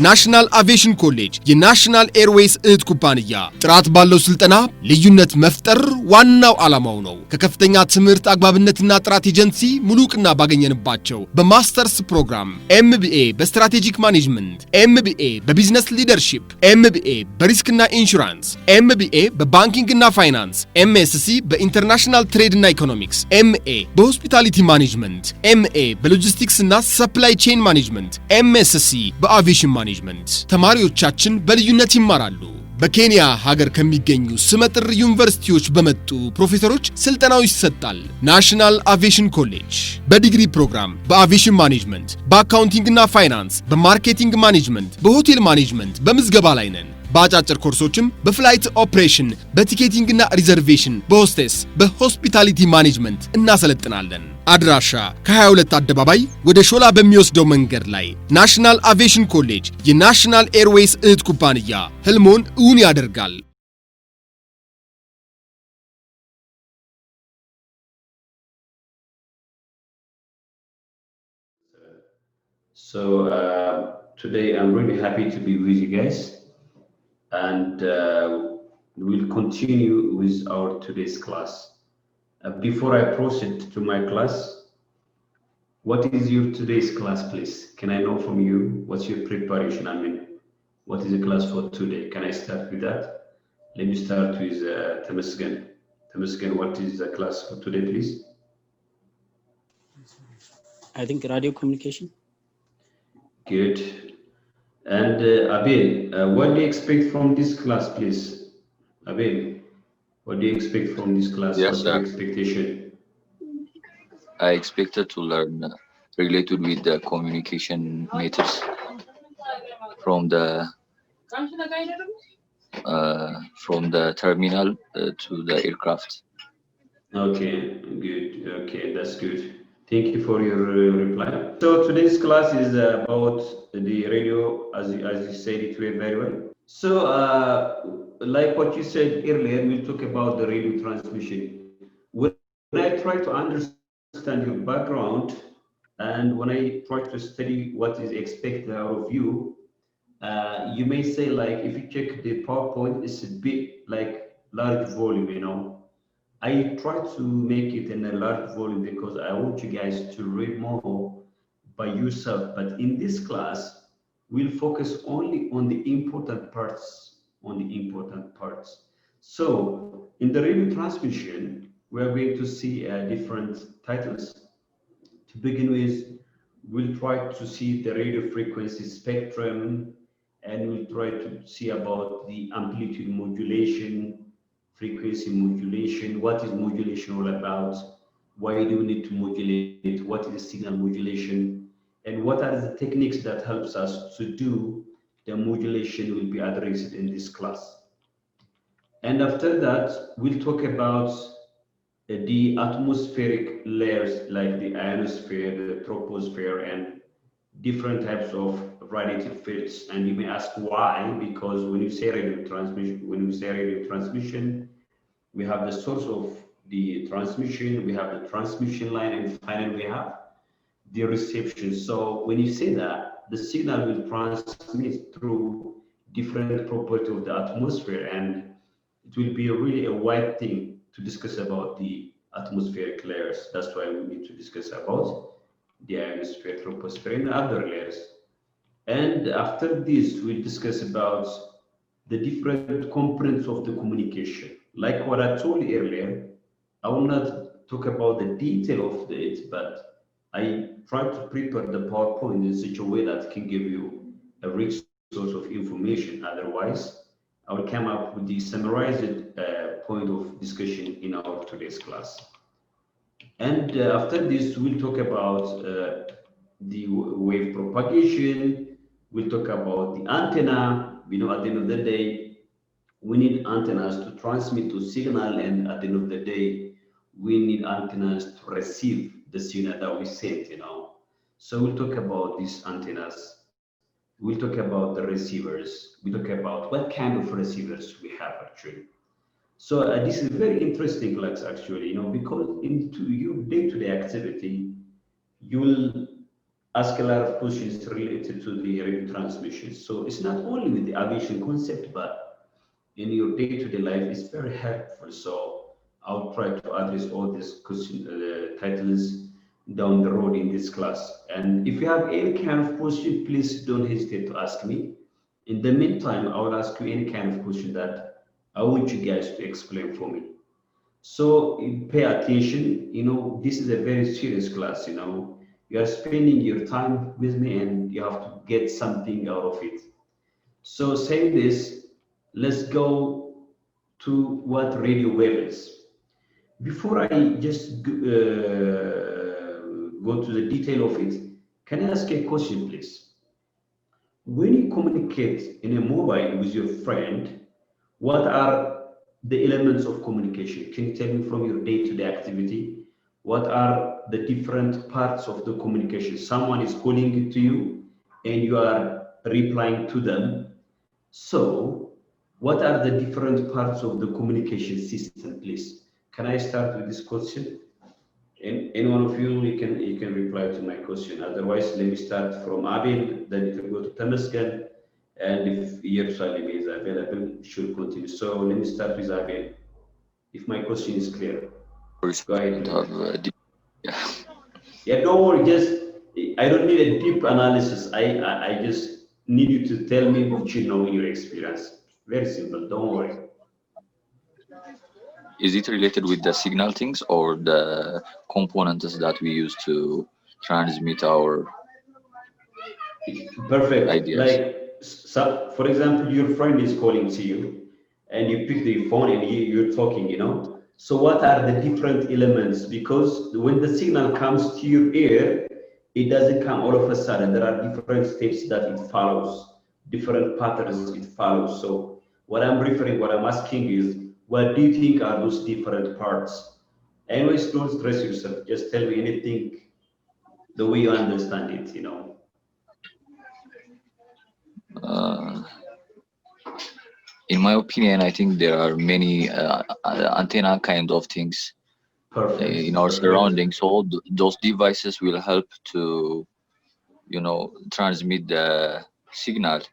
ናሽናል አቪዬሽን ኮሌጅ የናሽናል ኤርዌይስ እህት ኩባንያ ጥራት ባለው ስልጠና ልዩነት መፍጠር ዋናው ዓላማው ነው። ከከፍተኛ ትምህርት አግባብነትና ጥራት ኤጀንሲ ሙሉ ዕውቅና ባገኘንባቸው በማስተርስ ፕሮግራም ኤምቢኤ በስትራቴጂክ ማኔጅመንት፣ ኤምቢኤ በቢዝነስ ሊደርሺፕ፣ ኤምቢኤ በሪስክና ኢንሹራንስ፣ ኤምቢኤ በባንኪንግና ፋይናንስ፣ ኤምኤስሲ በኢንተርናሽናል ትሬድና ኢኮኖሚክስ፣ ኤምኤ በሆስፒታሊቲ ማኔጅመንት፣ ኤምኤ በሎጂስቲክስና ሰፕላይ ቼን ማኔጅመንት፣ ኤምኤስሲ በአቪዬሽን ማኔጅመንት ተማሪዎቻችን በልዩነት ይማራሉ። በኬንያ ሀገር ከሚገኙ ስመጥር ዩኒቨርሲቲዎች በመጡ ፕሮፌሰሮች ስልጠናው ይሰጣል። ናሽናል አቪዬሽን ኮሌጅ በዲግሪ ፕሮግራም በአቪዬሽን ማኔጅመንት፣ በአካውንቲንግና ፋይናንስ፣ በማርኬቲንግ ማኔጅመንት፣ በሆቴል ማኔጅመንት በምዝገባ ላይ ነን። በአጫጭር ኮርሶችም በፍላይት ኦፕሬሽን፣ በቲኬቲንግና ሪዘርቬሽን፣ በሆስቴስ፣ በሆስፒታሊቲ ማኔጅመንት እናሰለጥናለን። አድራሻ ከ22 አደባባይ ወደ ሾላ በሚወስደው መንገድ ላይ ናሽናል አቪዬሽን ኮሌጅ የናሽናል ኤርዌይስ እህት ኩባንያ ህልሞን እውን ያደርጋል። So today I'm really happy to be with you guys, and we'll continue with our today's class. Before I proceed to my class, what is your today's class, please? Can I know from you what's your preparation? I mean, what is the class for today? Can I start with that? Let me start with Temasgen. Temasgen, what is the class for today, please? I think radio communication. Good. And Abel, what do you expect from this class, please? Abel, what do you expect from this class? Yes, What's your expectation? I expected to learn related with the communication methods from the terminal to the aircraft. Okay, good. Okay, that's good. Thank you for your reply. So today's class is about the radio, as you said it very well. So like what you said earlier, we'll talk about the radio transmission. When I try to understand your background, and when I try to study what is expected out of you, you may say, like, if you check the PowerPoint, it's a bit like large volume, you know. I try to make it in a large volume because I want you guys to read more by yourself. But in this class, we'll focus only on the important parts, So in the radio transmission, we're going to see different titles. To begin with, we'll try to see the radio frequency spectrum, and we'll try to see about the amplitude modulation, frequency modulation. What is modulation all about? Why do we need to modulate? What is signal modulation? And what are the techniques that helps us to do the modulation will be addressed in this class. And after that, we'll talk about the atmospheric layers like the ionosphere, the troposphere, and different types of radiative fields. And you may ask why, because when you say radio transmission, we have the source of the transmission, we have the transmission line, and finally we have the reception. So when you say that, the signal will transmit through different properties of the atmosphere, and it will be really a wide thing to discuss about the atmospheric layers. That's why we need to discuss about the ionosphere, troposphere, and other layers. And after this, we'll discuss about the different components of the communication. Like what I told you earlier, I will not talk about the detail of it, but I try to prepare the PowerPoint in such a way that can give you a rich source of information. Otherwise, I will come up with the summarized point of discussion in our today's class. And after this, we'll talk about the wave propagation. We'll talk about the antenna. You know, at the end of the day, we need antennas to transmit to signal, and at the end of the day, we need antennas to receive the signal that we send, you know. So we'll talk about these antennas. We'll talk about the receivers. We'll talk about what kind of receivers we have actually. So this is very interesting class actually, you know, because into your day-to-day activity, you'll ask a lot of questions related to the radio transmission. So it's not only with the aviation concept, but in your day-to-day life, it's very helpful. So I'll try to address all these question titles down the road in this class. And if you have any kind of question, please don't hesitate to ask me. In the meantime, I will ask you any kind of question that I want you guys to explain for me. So pay attention, this is a very serious class, you are spending your time with me and you have to get something out of it. So saying this, let's go to what radio wave is. Before I just go to the detail of it, can I ask a question, please? When you communicate in a mobile with your friend, what are the elements of communication? Can you tell me from your day-to-day activity, what are the different parts of the communication? Someone is calling to you and you are replying to them. So what are the different parts of the communication system, please? Can I start with this question? And any one of you can reply to my question. Otherwise, let me start from Abel, then it will go to Tamaskan, and if Jerusalem is available, should continue. So let me start with Abel. If my question is clear, go ahead. Yeah. Yeah, don't worry. I don't need a deep analysis. I just need you to tell me what you know in your experience. Very simple. Don't worry. Is it related with the signal things or the components that we use to transmit our Perfect. ideas? Like, so, for example, your friend is calling to you and you pick the phone and you're talking. So what are the different elements? Because when the signal comes to your ear, it doesn't come all of a sudden. There are different steps that it follows, different patterns it follows. So what I'm asking is, what do you think are those different parts? Anyways, don't stress yourself. Just tell me anything the way you understand it. Uh, in my opinion, I think there are many antenna kind of things Perfect. in our surroundings. So those devices will help to, transmit the signal to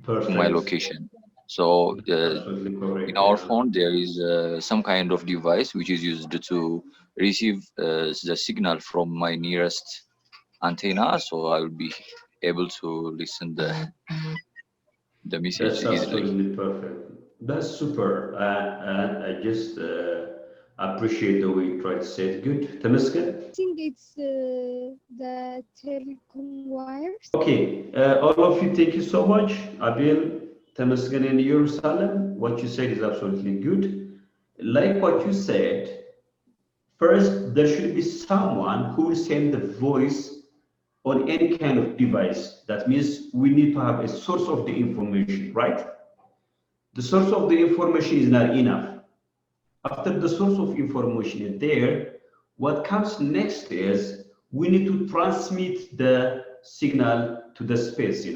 my Perfect. location. So Absolutely correct. in our Yeah. phone, there is some kind of device which is used to receive the signal from my nearest antenna, so I will be able to listen the message That's easily. absolutely perfect. That's super. I just appreciate the way you try to say it. Good. Tamiska? I think it's the telecom wires. Okay. All of you, thank you so much. Abil, Tamiskan, and Jerusalem. What you said is absolutely good. Like what you said, first, there should be someone who will send the voice on any kind of device. That means we need to have a source of the information, right? The source of the information is not enough. After the source of information is there, what comes next is we need to transmit the signal to the space.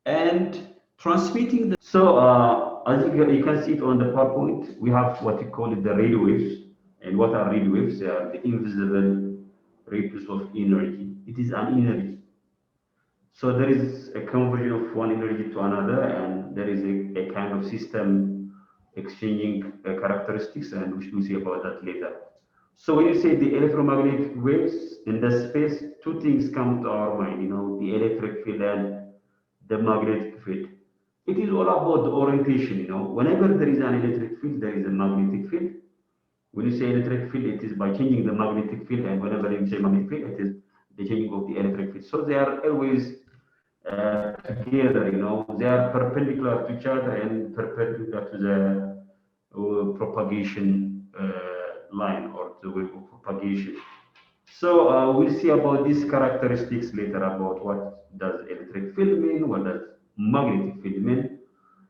And transmitting the so as you can see it on the PowerPoint, we have what we call it the radio waves. And what are radio waves? They are the invisible radius of energy. It is an energy. So there is a conversion of one energy to another, and there is a kind of system exchanging characteristics, and we will see about that later. So when you say the electromagnetic waves in the space, two things come to our mind, the electric field and the magnetic field. It is all about the orientation. Whenever there is an electric field, there is a magnetic field. When you say electric field, it is by changing the magnetic field, and whenever you say magnetic field, it is the changing of the electric field. So they are always together. They are perpendicular to each other and perpendicular to the propagation line or the wave of propagation. So we'll see about these characteristics later about what does electric field mean, what does magnetic field mean.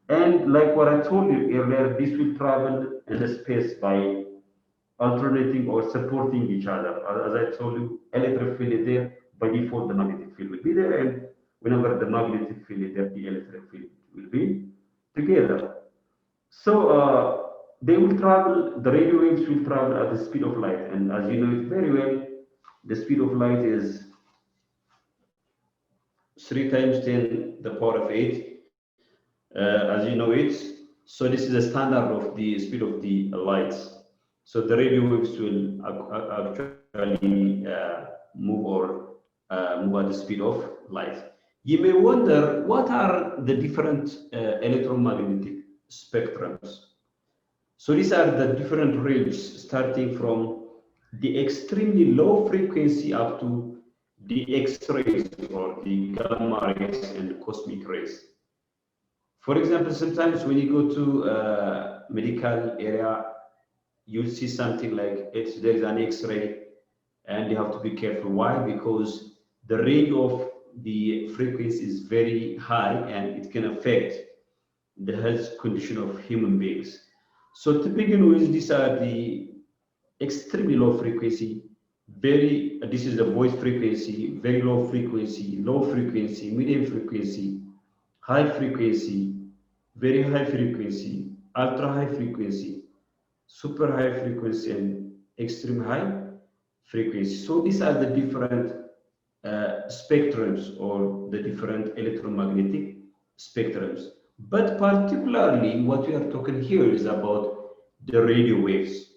And like what I told you earlier, this will travel in the space by alternating or supporting each other. As I told you, electric field is there, by default the magnetic field will be there, and whenever the magnetic field is there, the electric field will be together. So they will travel, the radio waves will travel at the speed of light, and as you know it very well, the speed of light is 3 times 10 the power of 8, as you know it. So this is the standard of the speed of the light. So the radio waves will actually move at the speed of light. You may wonder, what are the different electromagnetic spectrums? So these are the different ranges starting from the extremely low frequency up to the X-rays or the gamma rays and cosmic rays. For example, sometimes when you go to a medical area, you'll see something like there is an X-ray, and you have to be careful. Why? Because the range of the frequency is very high, and it can affect the health condition of human beings. So to begin with, these are the extremely low frequency, this is the voice frequency, very low frequency, medium frequency, high frequency, very high frequency, ultra high frequency, super high frequency, and extreme high frequency. So these are the different spectrums, or the different electromagnetic spectrums. But particularly what we are talking here is about the radio waves.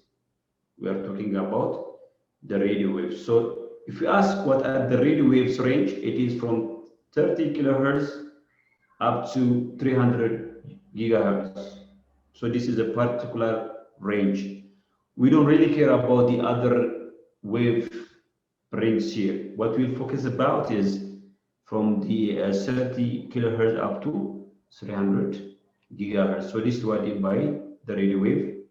We are talking about the radio waves. So if you ask what are the radio waves range, it is from 30 kilohertz up to 300 gigahertz. So this is a particular range. We don't really care about the other wave range here. What we'll focus about is from the 30 kilohertz up to 300 gigahertz. So this is what I by the radio wave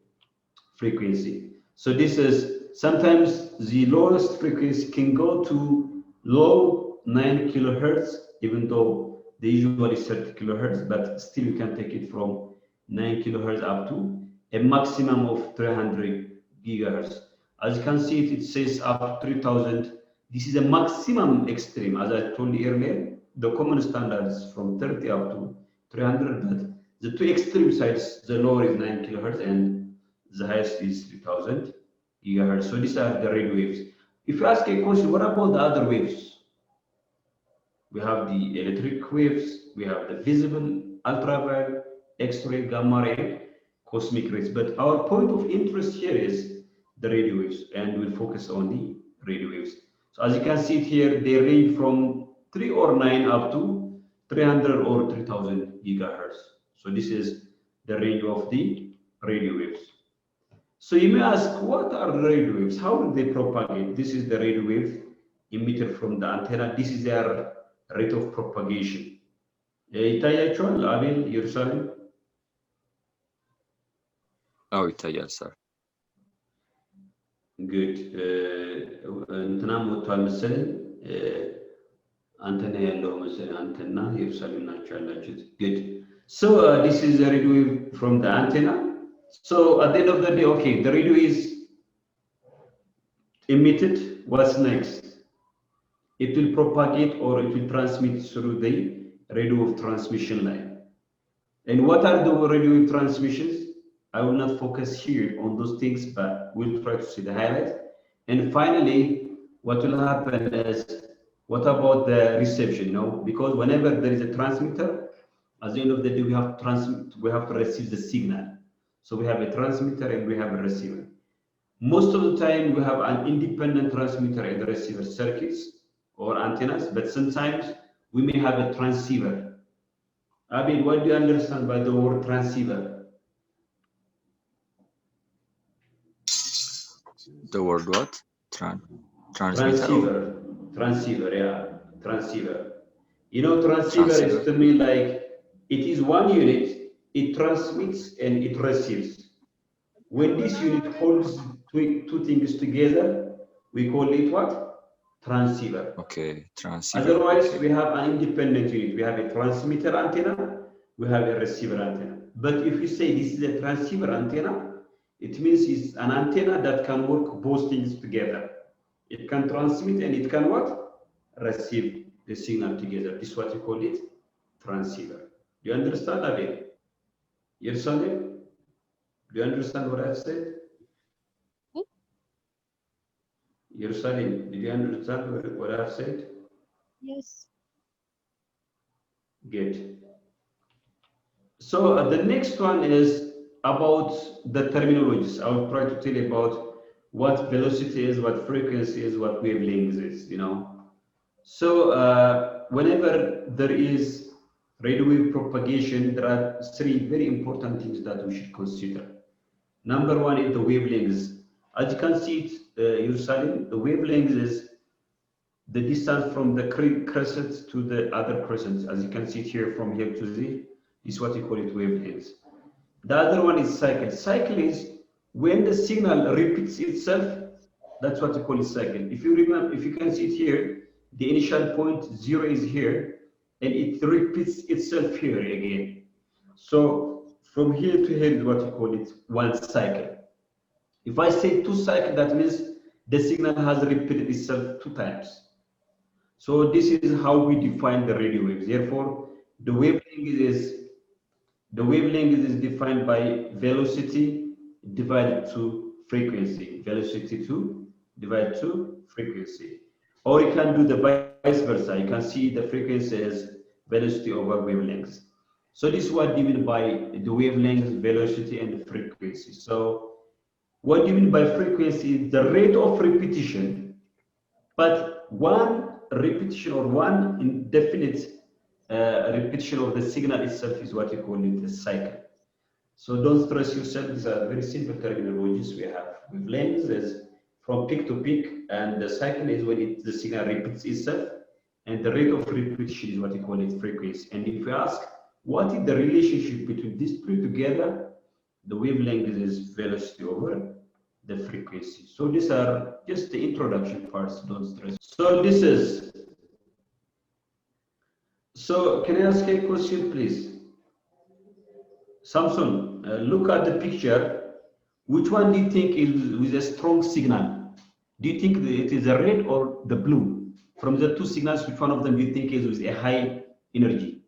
frequency. So this is sometimes the lowest frequency can go to low 9 kilohertz, even though the usual is 30 kilohertz, but still you can take it from 9 kilohertz up to a maximum of 300 gigahertz. As you can see, it says up to 3000. This is a maximum extreme. As I told you earlier, the common standard is from 30 up to 300, but the two extreme sides, the lower is 9 kilohertz and the highest is 3000 gigahertz. So these are the radio waves. If you ask a question, what about the other waves? We have the electric waves, we have the visible, ultraviolet, X-ray, gamma ray, cosmic rays. But our point of interest here is the radio waves, and we'll focus on the radio waves. So as you can see it here, they range from 3 or 9 up to 300 or 3000 gigahertz. So this is the range of the radio waves. So you may ask, what are radio waves? How do they propagate? This is the radio wave emitted from the antenna. This is their rate of propagation. ይታያችኋል? አቤል ኢየሩሳሌም? አዎ ይታያል ሰር። ጉድ እንትናም ወጥቷል መሰለኝ። አንተና ያለው መሰለኝ፣ አንተና ኢየሩሳሌም ናቸው ያላችሁት። ጉድ so this is the radio wave from the antenna. So at the end of the day, okay, the radio is emitted. What's next? It will propagate, or it will transmit through the radio wave transmission line. And what are the radio wave transmissions? I will not focus here on those things, but we'll try to see the highlights. And finally, what will happen is, what about the reception? No, because whenever there is a transmitter, at the end of the day, we have to receive the signal. So we have a transmitter and we have a receiver. Most of the time, we have an independent transmitter and the receiver circuits or antennas, but sometimes we may have a transceiver. Abid, what do you understand by the word transceiver? The word what? Transmitter. Transceiver, yeah, transceiver. You know, transceiver is to me like, it is one unit, it transmits and it receives. When this unit holds two things together, we call it what? Transceiver. Okay, transceiver. Otherwise, okay. We have an independent unit. We have a transmitter antenna, we have a receiver antenna. But if you say this is a transceiver antenna, it means it's an antenna that can work both things together. It can transmit and it can what? Receive the signal together. This is what you call it, transceiver. Do you understand, Abel? Yersalim? Do you understand what I've said? Yersalim, did you understand what I've said? Yes. Good. So the next one is about the terminologies. I will try to tell you about what velocity is, what frequency is, what wavelength is, you know. So whenever there is radio wave propagation, there are three very important things that we should consider. Number one is the wavelengths. As you can see it, Jerusalem, the wavelength is the distance from the crescent to the other crescent. As you can see it here, from here to there, is what you call it wavelengths. The other one is cycle. Cycle is when the signal repeats itself. That's what you call it cycle. If you remember, if you can see it here, the initial point 0 is here, and it repeats itself here again. So from here to here is what you call it one cycle. If I say 2 cycles, that means the signal has repeated itself 2 times. So this is how we define the radio waves. Therefore, the wavelength is defined by velocity divided to frequency. Velocity to divided to frequency. Or you can do the vice versa. You can see the frequency as velocity over wavelengths. So this is what you mean by the wavelength, velocity, and frequency. So what you mean by frequency is the rate of repetition, but one repetition or one indefinite repetition of the signal itself is what you call it a cycle. So don't stress yourself. These are very simple terminologies. We have wavelengths as from peak to peak, and the cycle is when the signal repeats itself, and the rate of repetition is what you call it frequency. And if you ask what is the relationship between these three together, the wavelength is velocity over the frequency. So these are just the introduction parts. Don't stress. So this is. So can I ask a question, please? Samson, look at the picture. Which one do you think is with a strong signal? Do you think it is the red or the blue? From the two signals, which one of them do you think is with a high energy?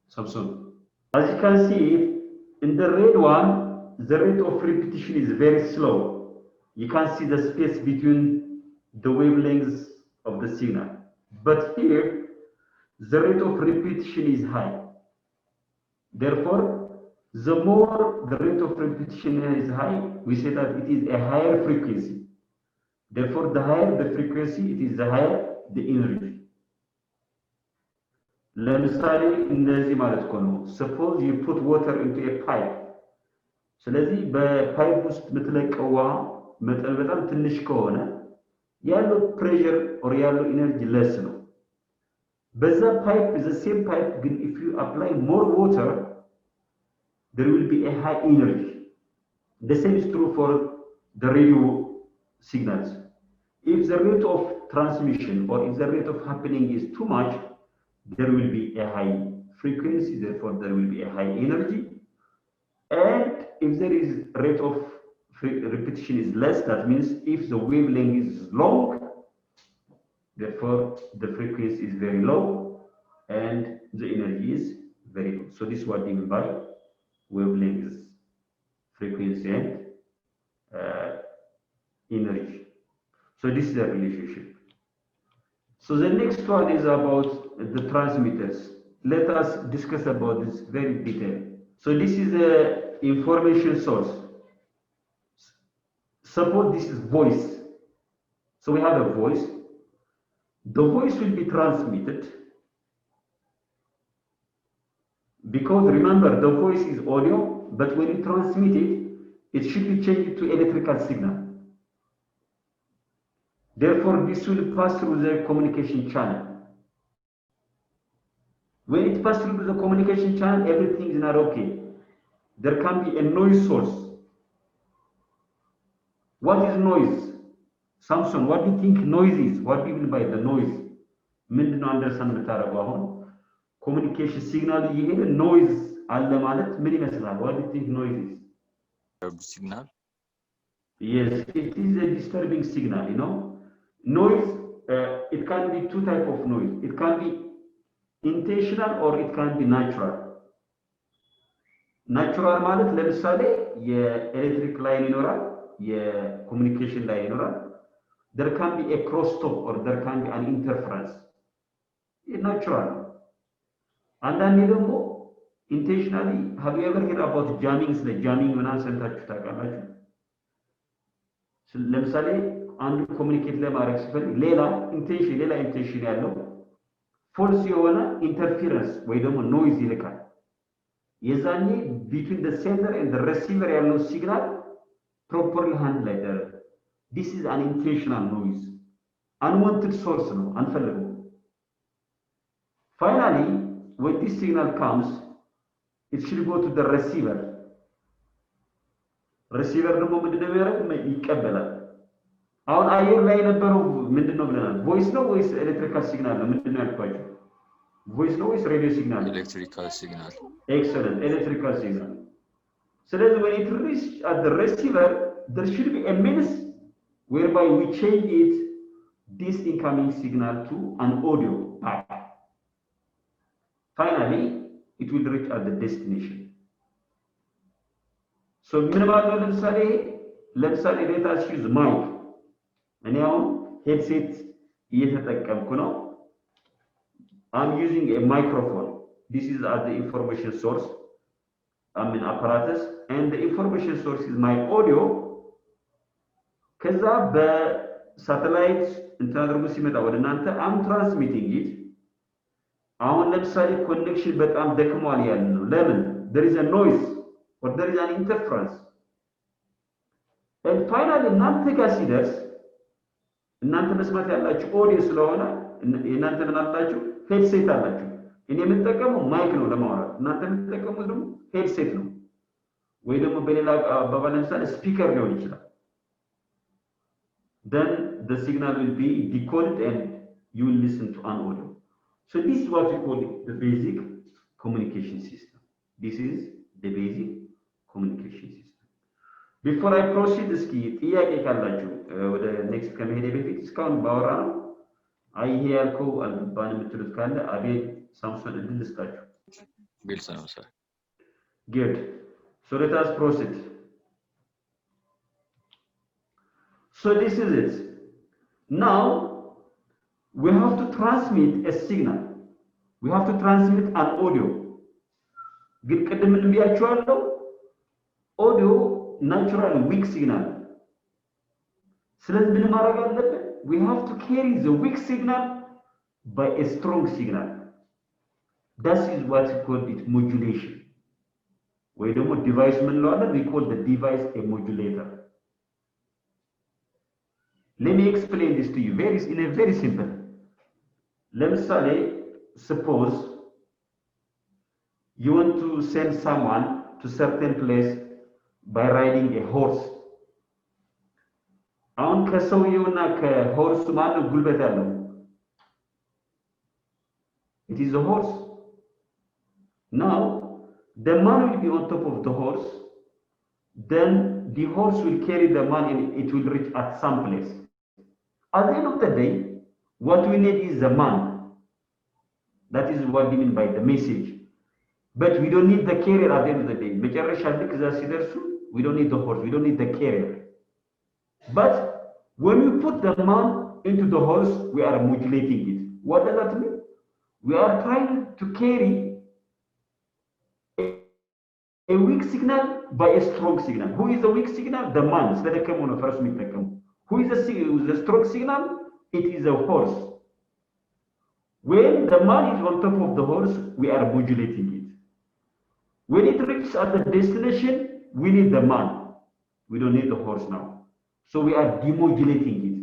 Samson. As you can see, in the red one, the rate of repetition is very slow. You can see the space between the wavelengths of the signal. But here, the rate of repetition is high. Therefore, the more the rate of repetition is high, we say that it is a higher frequency. Therefore, the higher the frequency, it is the higher the energy. ለምሳሌ እንደዚህ ማለት እኮ ነው። suppose you put water into a pipe. ስለዚህ በፓይፕ ውስጥ የምትለቀው ውሃ መጠን በጣም ትንሽ ከሆነ ያለው ፕሬሸር ኦር ያለው ኢነርጂ ለስ ነው። በዛ ፓይፕ the same pipe ግን if you apply more water, there will be a high energy. The same is true for the radio signals. If the rate of transmission or if the rate of happening is too much, there will be a high frequency, therefore there will be a high energy. And if there is rate of repetition is less, that means if the wavelength is long, therefore the frequency is very low and the energy is very low. So this is what we mean by wavelengths, frequency and energy. So this is the relationship. So the next one is about the transmitters. Let us discuss about this very detail. So this is the information source. Suppose this is voice. So we have a voice. The voice will be transmitted because remember the voice is audio, but when you transmit it, it should be changed to electrical signal. Therefore, this will pass through the communication channel. When it passes through the communication channel, everything is not okay. There can be a noise source. What is noise? Samson, what do you think noise is? What do you mean by the noise? ምንድነው አንደርስታንድ የምታደርገው? አሁን ኮሚኒኬሽን ሲግናል እየሄደ ኖይዝ አለ ማለት ምን ይመስላል? What do you think noise is? Signal? Yes, it is a disturbing signal, you know. Noise, it can be two types of noise. It can be intentional or it can be natural. Natural ማለት ለምሳሌ የኤሌክትሪክ ላይን ይኖራል፣ የኮሙኒኬሽን ላይን ይኖራል። There can be a cross talk or there can be an interference. It's natural. አንዳንዴ ደግሞ ኢንቴንሽናሊ have you ever heard about jamming? ስለ jamming ምናምን ሰምታችሁ ታውቃላችሁ? ለምሳሌ አንዱ ኮሚኒኬት ለማድረግ ሲፈልግ ሌላ ኢንቴንሽን ያለው ፎልስ የሆነ ኢንተርፌረንስ ወይ ደግሞ ኖይዝ ይልካል። የዛኔ between the sender and the receiver ያለው ሲግናል properly handle አይደረግ። this is an intentional noise. unwanted source ነው፣ አንፈልገው። finally when this signal comes it should go to the receiver. receiver ደግሞ ምንድነው የሚያደርገው? ይቀበላል። አሁን አየር ላይ የነበረው ምንድነው ብለናል? ቮይስ ነው ወይስ ኤሌክትሪካል ሲግናል ነው? ምንድነው ያልኳችሁ? ቮይስ ነው ወይስ ሬዲዮ ሲግናል? ኤሌክትሪካል ሲግናል። ኤክሰለንት፣ ኤሌክትሪካል ሲግናል። ስለዚህ when it reach at the receiver there should be a means whereby we change this incoming signal to an audio back. Finally it will reach at the destination. so ምን ማለት ነው? ለምሳሌ let us use mic. እኔ አሁን ሄድሴት እየተጠቀምኩ ነው። I'm using a microphone. This is as the information source. I'm an apparatus and the information source is my audio. ከዛ በሳተላይት እንትን አድርጎ ሲመጣ ወደ እናንተ I'm transmitting it. አሁን ለምሳሌ ኮኔክሽን በጣም ደክሟል ያለ ነው። ለምን? there is a noise or there is an interference. and finally እናንተ ጋር ሲደርስ እናንተ መስማት ያላችሁ ኦዲዮ ስለሆነ እናንተ ምን አላችሁ? ሄድሴት አላችሁ። እኔ የምጠቀመው ማይክ ነው ለማውራት፣ እናንተ የምትጠቀሙት ደግሞ ሄድሴት ነው ወይ ደግሞ በሌላ አባባል ለምሳሌ ስፒከር ሊሆን ይችላል። then the signal will be decoded and you will listen to an audio. so this is what we call the basic communication system. This is the basic communication system. before I proceed እስኪ ጥያቄ ካላችሁ ወደ ኔክስት ከመሄዴ በፊት እስካሁን ባወራ ነው አይ ይሄ ያልከው አልባን የምትሉት ካለ አቤል ሳምሶን እድል ልስጣችሁ። ግልጽ ነው ሰር። good. so let us proceed. so this is it. now we have to transmit a signal. we have to transmit an audio. ግን ቅድም እንብያችኋለሁ audio naturally weak signal. ስለዚህ ምን ማድረግ አለብን? we have to carry the weak signal by a strong signal. that is what we call it modulation. ወይ ደግሞ device ምን እንለዋለን? we call the device a modulator. let me explain this to you in a very simple. ለምሳሌ suppose you want to send someone to certain place by riding a horse. አሁን ከሰውየውና ከሆርሱ ማነው ጉልበት ያለው? it is the horse. now the man will be on top of the horse, then the horse will carry the man and it will reach at some place. at the end of the day what we need is the man. that is what we mean by the message. but we don't need the carrier at the end of the day. መጨረሻ ልክ እዛ ሲደርሱ we don't need the horse, we don't need the carrier. but when we put the man into the horse we are modulating it. what does that mean? we are trying to carry a weak signal by a strong signal. who is the weak signal? the man. ስለደከመው ነው ፈረሱ የሚጠቀሙ። who is the strong signal? it is a horse. when the man is on top of the horse we are modulating it. when it reaches at the destination we need the man, we don't need the horse now. so we are demodulating it.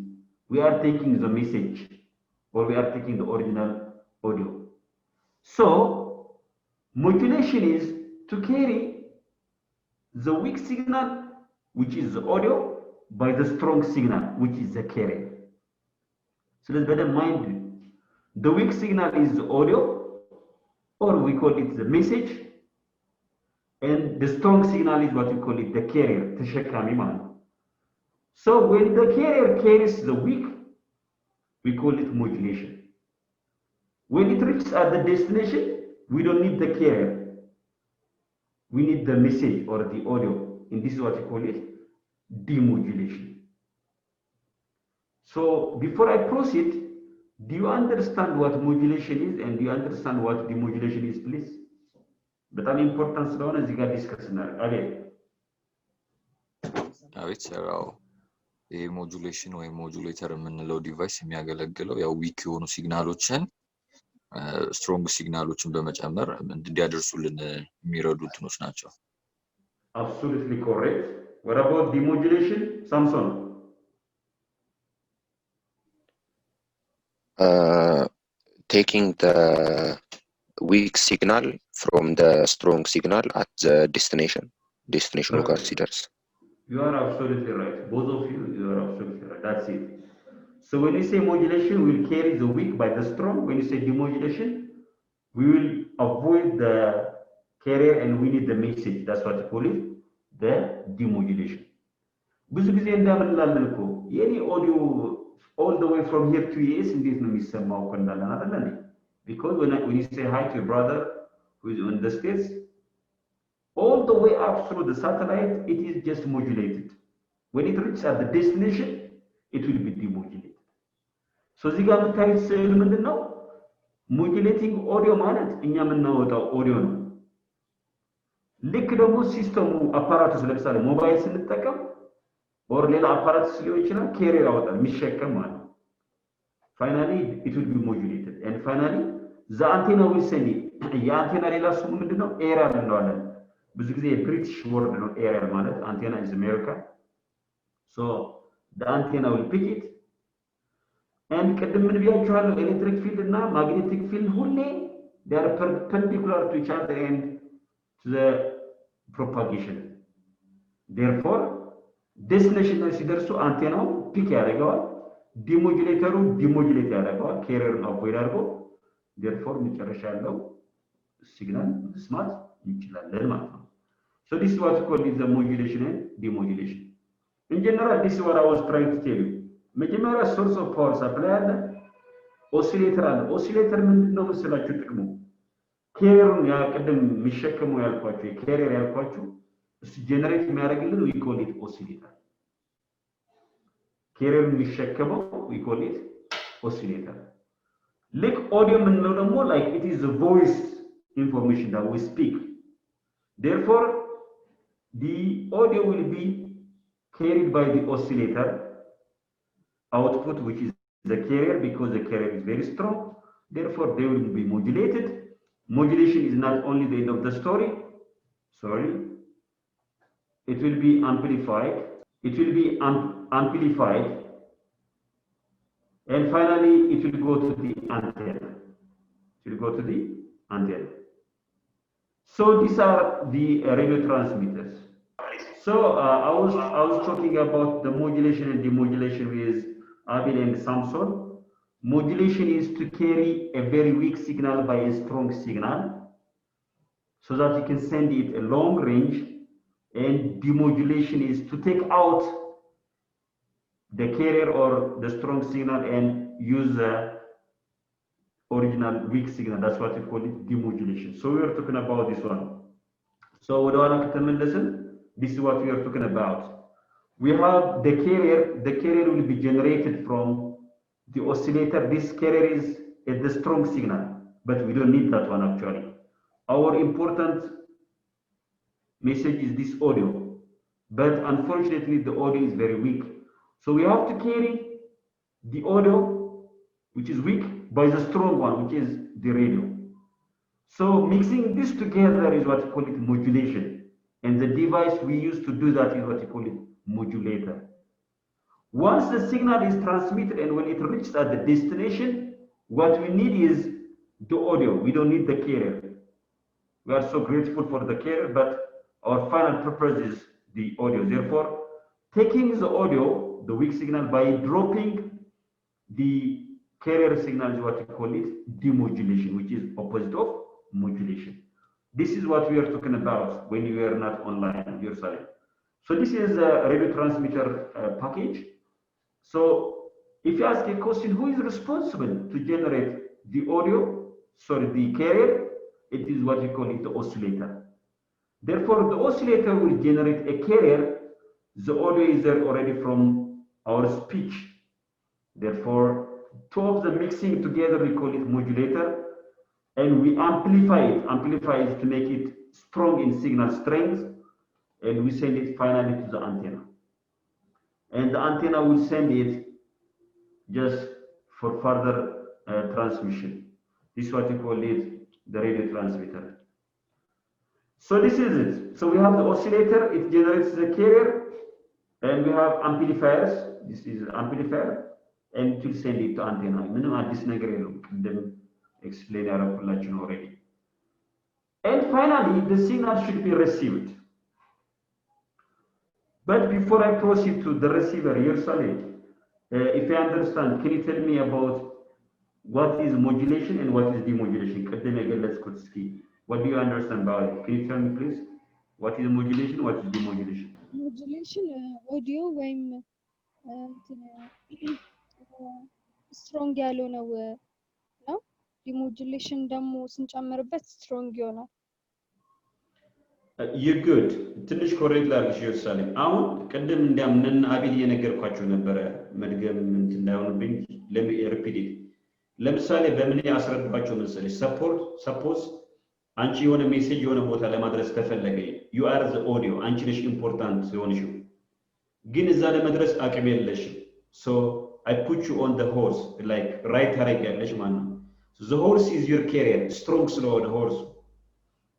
we are taking the message or we are taking the original audio. so modulation is to carry the weak signal which is the audio by the strong signal which is the carrier. so let's better mind the weak signal is the audio or we call it the message, and the strong signal is what we call it the carrier, ተሸካሚ ማለት ነው። so when the carrier carries the weak we call it modulation. when it reaches at the destination we don't need the carrier, we need the message or the audio, and this is what we call it demodulation. so before I proceed Do you understand what modulation is and do you understand what demodulation is, please? በጣም ኢምፖርታንት ስለሆነ እዚህ ጋር ዲስከስ እናደርግ። አቤት ሰራው ይሄ ሞጁሌሽን ወይ ሞጁሌተር የምንለው ዲቫይስ የሚያገለግለው ያው ዊክ የሆኑ ሲግናሎችን ስትሮንግ ሲግናሎችን በመጨመር እንዲያደርሱልን የሚረዱ እንትኖች ናቸው። Absolutely correct. What about demodulation, Samson? Taking the weak signal from the strong signal at the destination local considers. You are absolutely right. Both of you, you are absolutely right. That's it. So when you say modulation, we will carry the weak by the strong. When you say demodulation, we will avoid the carrier and we need the message. That's what you call it, the demodulation. ብዙ ጊዜ እንዳምንላለን እኮ የኔ ኦዲዮ all the way from here to US እንዴት ነው የሚሰማው እኮ እንዳለን አይደል እንዴ? Because when you say hi to your brother who is in the States, all the way up through the satellite, it is just modulated. When it reaches at the destination, it will be demodulated. So እዚህ ጋር የምታዩት ስዕል ምንድን ነው? ሞጁሌቲንግ ኦዲዮ ማለት እኛ የምናወጣው ኦዲዮ ነው። ልክ ደግሞ ሲስተሙ አፓራቱስ ለምሳሌ ሞባይል ስንጠቀም ኦር ሌላ አፓራቱስ ሊሆን ይችላል ኬሪየር ያወጣል የሚሸከም ማለት ነው። Finally, it will be modulated. And finally, the antenna will send it. የአንቴና ሌላ ስሙ ምንድን ነው? ኤሪያል እንለዋለን። ብዙ ጊዜ የብሪቲሽ ወርድ ነው ኤሪያል ማለት አንቴና is America. So the antenna will pick it. And ቅድም ምን ብያችኋለሁ? ኤሌክትሪክ ፊልድ እና ማግኔቲክ ፊልድ ሁሌ they are perpendicular to each other and to the propagation. Therefore, destination ላይ ሲደርሱ አንቴናው ፒክ ያደርገዋል፣ ዲሞጁሌተሩ ዲሞጁሌት ያደርገዋል፣ ኬሪየሩን አቮይድ አድርጎ therefore መጨረሻ ያለው ሲግናል መስማት እንችላለን ማለት ነው። So this is what we call the modulation and demodulation. In general, this is what I was trying to tell you. መጀመሪያ ሶርስ ኦፍ ፓወር ሰፕላይ አለ፣ ኦሲሌተር አለ። ኦሲሌተር ምንድነው መሰላችሁ ጥቅሙ? ኬሪየሩን ያ ቅድም የሚሸከመው ያልኳችሁ የኬሪየር ያልኳችሁ እሱ ጀነሬት የሚያደርግልን we call it oscillator. ኬሪየሩን የሚሸከመው we call it oscillator. ልክ ኦዲዮ የምንለው ደግሞ like it is the voice information that we speak. Therefore, the audio will be carried by the oscillator output, which is the carrier, because the carrier is very strong. Therefore, they will be modulated. Modulation is not only the end of the story. Sorry. It will be amplified. It will be amplified. And finally, it will go to the antenna. It will go to the antenna. So these are the radio transmitters. So I was talking about the modulation and demodulation with Abel and Samson. Modulation is to carry a very weak signal by a strong signal so that you can send it a long range, and demodulation is to take out the carrier or the strong signal and use the original weak signal. That's what we call it, demodulation. So we are talking about this one. So this is what we are talking about. We have the carrier will be generated from the oscillator. This carrier is the strong signal, but we don't need that one actually. Our important message is this audio, but unfortunately the audio is very weak. So we have to carry the audio, which is weak, by the strong one, which is the radio. So mixing this together is what we call it modulation. And the device we use to do that is what we call it modulator. Once the signal is transmitted and when it reaches at the destination, what we need is the audio. We don't need the carrier. We are so grateful for the carrier, but our final purpose is the audio. Therefore, taking the audio, the weak signal, by dropping the carrier signal is what we call it demodulation, which is opposite of modulation. This is what we are talking about when you are not online, your side. So this is a radio transmitter package. So if you ask a question, who is responsible to generate the audio, sorry, the carrier, it is what we call it the oscillator. Therefore, the oscillator will generate a carrier. The audio is there already from our speech. Therefore, two of the mixing together, we call it modulator, and we amplify it to make it strong in signal strength, and we send it finally to the antenna. And the antenna will send it just for further transmission. This is what we call it, the radio transmitter. So this is it. So we have the oscillator, it generates the carrier, and we have amplifiers. This is amplifier, and it will send it to antenna. Explain already. And finally, the signal should be received. But before I proceed to the receiver, Yersalim, if I understand, can you tell me about what is modulation and what is demodulation? What do you understand about it? Can you tell me, please? What is modulation? What is demodulation? Modulation audio ወይም ስትሮንግ ያልሆነው ነው። ዲሞጁሌሽን ደግሞ ስንጨምርበት ስትሮንግ ይሆናል። You good. ትንሽ ኮሬክት ላድርግሽ ኢየሩሳሌም። አሁን ቅድም እንደምን አቤል እየነገርኳቸው ነበረ መድገም እንትን እንዳይሆንብኝ ሪፒት። ለምሳሌ በምን ያስረዳቸው መሰለሽ? ሰፖዝ አንቺ የሆነ ሜሴጅ የሆነ ቦታ ለማድረስ ተፈለገ። you are the audio አንቺ ነሽ ኢምፖርታንት የሆንሽው፣ ግን እዛ ለመድረስ አቅም የለሽም። so I put you on the horse like right ታረጊያለሽ ማለት ነው። the horse is your carrier, strong ስለሆነ horse።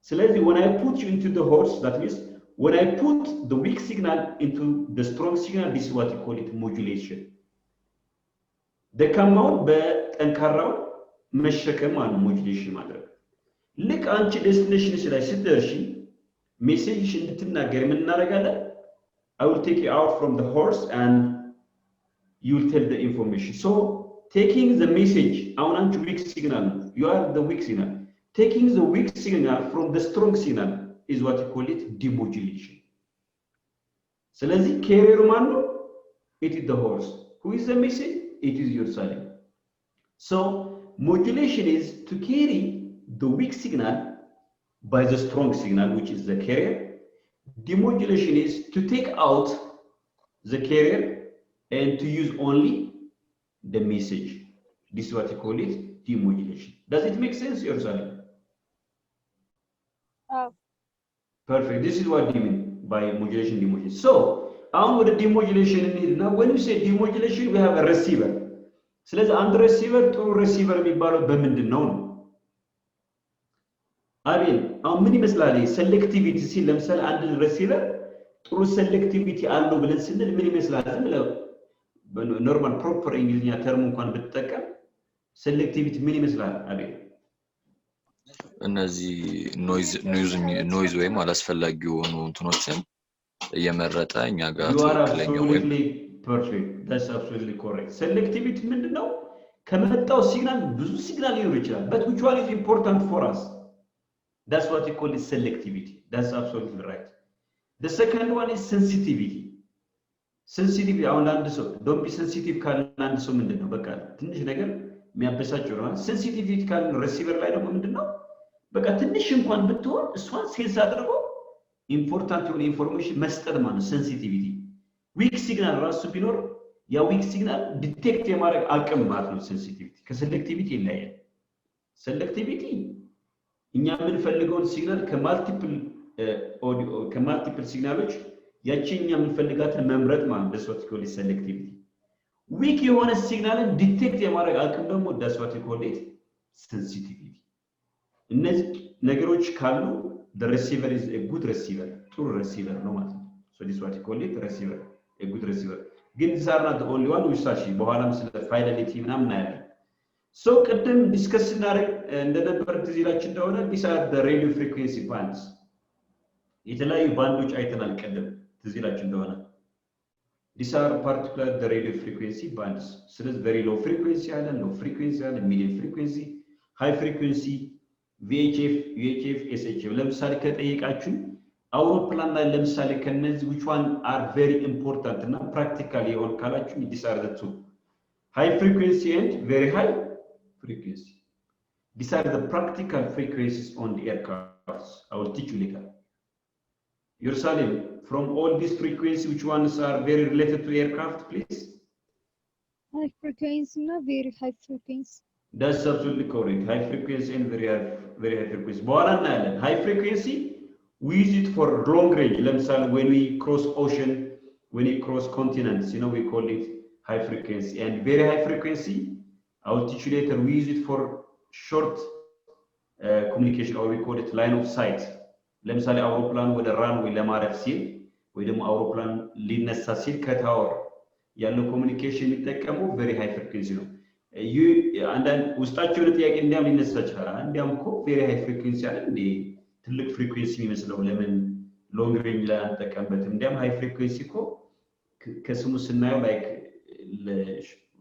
ስለዚህ when I put you into the horse, that means when I put the weak signal into the strong signal, this is what you call it modulation. ደካማውን በጠንካራው መሸከም ማለት modulation ማድረግ። ልክ አንቺ ዴስቲኔሽንሽ ላይ ስትደርሺ ሜሴጅሽ እንድትናገር ምን እናደርጋለን? I will take you out from the horse and you will tell the information. So taking the message, አሁን አንቺ weak signal, you are the weak signal. Taking the weak signal from the strong signal is what you call it demodulation. ስለዚህ carrier ማን ነው? It is the horse. Who is the message? It is your silent. So modulation is to carry the weak signal by the strong signal, which is the carrier. Demodulation is to take out the carrier and to use only the message. This is what you call it demodulation. Does it make sense, yourself? Perfect. This is what you mean by modulation, demodulation. So, with the demodulation, now when you say demodulation, we have a receiver. So let's under receiver to receiver we borrow በምንድነው? አቤል አሁን ምን ይመስላል? ሴሌክቲቪቲ ሲል ለምሳሌ አንድ ሪሲቨር ጥሩ ሴሌክቲቪቲ አለው ብለን ስንል ምን ይመስላል? ኖርማል ፕሮፐር እንግሊዝኛ ተርም እንኳን ብትጠቀም ሴሌክቲቪቲ ምን ይመስላል? አቤል እነዚህ ኖይዝ ወይም አላስፈላጊ የሆኑ እንትኖችን እየመረጠ እኛ ጋር ትክክለኛው ወይም perfect, that's absolutely correct. Selectivity ምንድነው? ከመጣው ሲግናል ብዙ ሲግናል ሊኖር ይችላል, but which one is important for us? That's what we call it selectivity. That's absolutely right. The second one is sensitivity. Sensitivity አሁን አንድ ሰው don't be sensitive ካለ አንድ ሰው ምንድነው? በቃ ትንሽ ነገር የሚያበሳጨው ነው። sensitivity ካለ ሪሲቨር ላይ ደግሞ ምንድነው? በቃ ትንሽ እንኳን ብትሆን እሷን ሴንስ አድርጎ ኢምፖርታንት የሆነ ኢንፎርሜሽን መስጠት ማለት ነው sensitivity. ዊክ ሲግናል ራሱ ቢኖር ያ ዊክ ሲግናል ዲቴክት የማድረግ አቅም ማለት ነው sensitivity. ከሴሌክቲቪቲ ይለያያል። ሴሌክቲቪቲ እኛ የምንፈልገውን ሲግናል ከማልቲፕል ሲግናሎች ያቺኛ የምንፈልጋትን መምረጥ ማለት ነው what we call it selectivity. ዊክ የሆነ ሲግናልን ዲቴክት የማድረግ አቅም ደግሞ that's what we call it sensitivity. እነዚህ ነገሮች ካሉ the receiver is a good receiver, true receiver ነው ማለት ነው. So this is what we call it receiver, a good receiver. ግን these are not the only one we saw በኋላም ስለ fidelity ምናምን እናያለን. So ቅድም ዲስከስ እናደርግ እንደነበር ትዝ ይላችሁ እንደሆነ these are the radio frequency bands. የተለያዩ ባንዶች አይተናል ቅድም ትዝ ይላችሁ እንደሆነ these are particular the radio frequency bands. ስለዚህ very low frequency አለ, low frequency አለ, medium frequency, high frequency, VHF, UHF, SHF. ለምሳሌ ከጠየቃችሁ አውሮፕላን ላይ ለምሳሌ ከነዚህ which one are very important እና practically የሆን ካላችሁ these are the two, high frequency and very high frequency. These are the practical frequencies on the aircrafts. I will teach you later. Yersalim, from all these frequencies, which ones are very related to aircraft, please? high frequency, not very high frequency. That's absolutely correct. High frequency and very high frequency. Boran Island, high frequency, we use it for long range. When we cross ocean, when we cross continents, we call it high frequency. And very high frequency, I'll teach you later, we use it for short communication, or we call it line of sight. ለምሳሌ አውሮፕላን ወደ ራንዌይ ለማረፍ ሲል ወይ ደግሞ አውሮፕላን ሊነሳ ሲል ከታወር ያለው ኮሙኒኬሽን የሚጠቀመው ቬሪ ሃይ ፍሪኩዌንሲ ነው። አንዳንድ ውስጣቸው የሆነ ጥያቄ እንዲያም ሊነሳ ይችላል። እንዲያም እኮ ቬሪ ሃይ ፍሪኩዌንሲ አለ እንዴ ትልቅ ፍሪኩዌንሲ የሚመስለው ለምን ሎንግ ሬንጅ ላይ አንጠቀምበትም? እንዲያም ሃይ ፍሪኩዌንሲ እኮ ከስሙ ስናየው ላይክ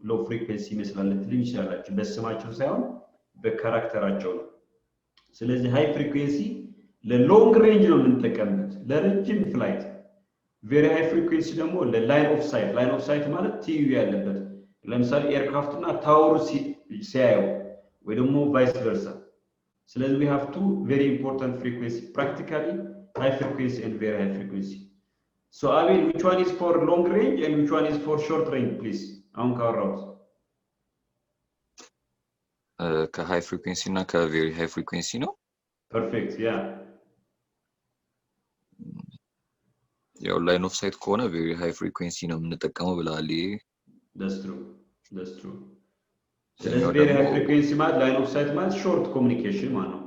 ሎ ፍሪኩዌንሲ ይመስላል ልትሉኝ ይችላላችሁ። በስማቸው ሳይሆን በካራክተራቸው ነው። ስለዚህ ሃይ ፍሪኩዌንሲ ለሎንግ ሬንጅ ነው የምንጠቀምበት ለረጅም ፍላይት። ቬሪ ሃይ ፍሪኩዌንሲ ደግሞ ለላይን ኦፍ ሳይት ማለት ቲዩ ያለበት ለምሳሌ ኤርክራፍትና ታወሩ ሲያዩ ወይ ደግሞ ቫይስ ቨርሳ። ስለዚህ we have two very important frequency, practically high frequency and very high frequency. So I mean, which one is for long range and which one is for short range, please? አሁን ካወራሁት ከሃይ ፍሪኩዌንሲ እና ከቬሪ ሃይ ፍሪኩዌንሲ ነው። ፐርፌክት ያ ያው ላይን ኦፍ ሳይት ከሆነ ቬሪ ሃይ ፍሪኩዌንሲ ነው የምንጠቀመው ብለሃል። that's true ስለዚህ ቬሪ ሃይ ፍሪኩዌንሲ ማለት ላይን ኦፍ ሳይት ማለት ሾርት ኮሙኒኬሽን ማለት ነው።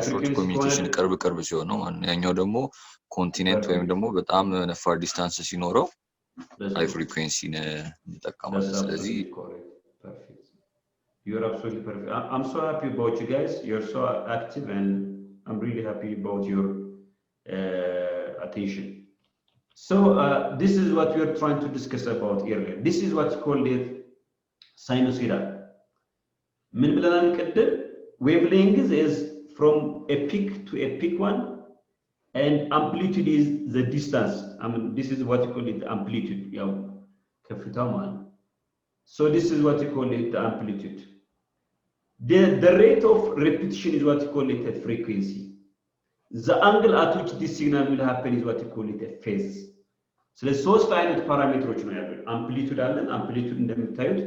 ሾርት ኮሙኒኬሽን ቅርብ ሲሆን ነው ማለት ነው። ያኛው ደግሞ ኮንቲኔንት ወይም ደግሞ በጣም ፋር ዲስታንስ ሲኖረው ሃይ ፍሪኩዌንሲ ነው የምንጠቀመው። ስለዚህ you're absolutely perfect. I'm so happy about you guys. You're so active and I'm really happy about your attention. So this is what we are trying to discuss about earlier. This is what's called it sinusoidal. من بلان كده wavelength is from a peak to a peak one, and amplitude is the distance. I mean, this is what you call it the amplitude. Yeah, كفتامان. So this is what you call it the amplitude. The rate of repetition is what you call it a frequency. The angle at which this signal will happen is what you call it a phase. So the source አይነት ፓራሜትሮች ነው ያሉት። አምፕሊቱድ አለን። አምፕሊቱድ እንደምታዩት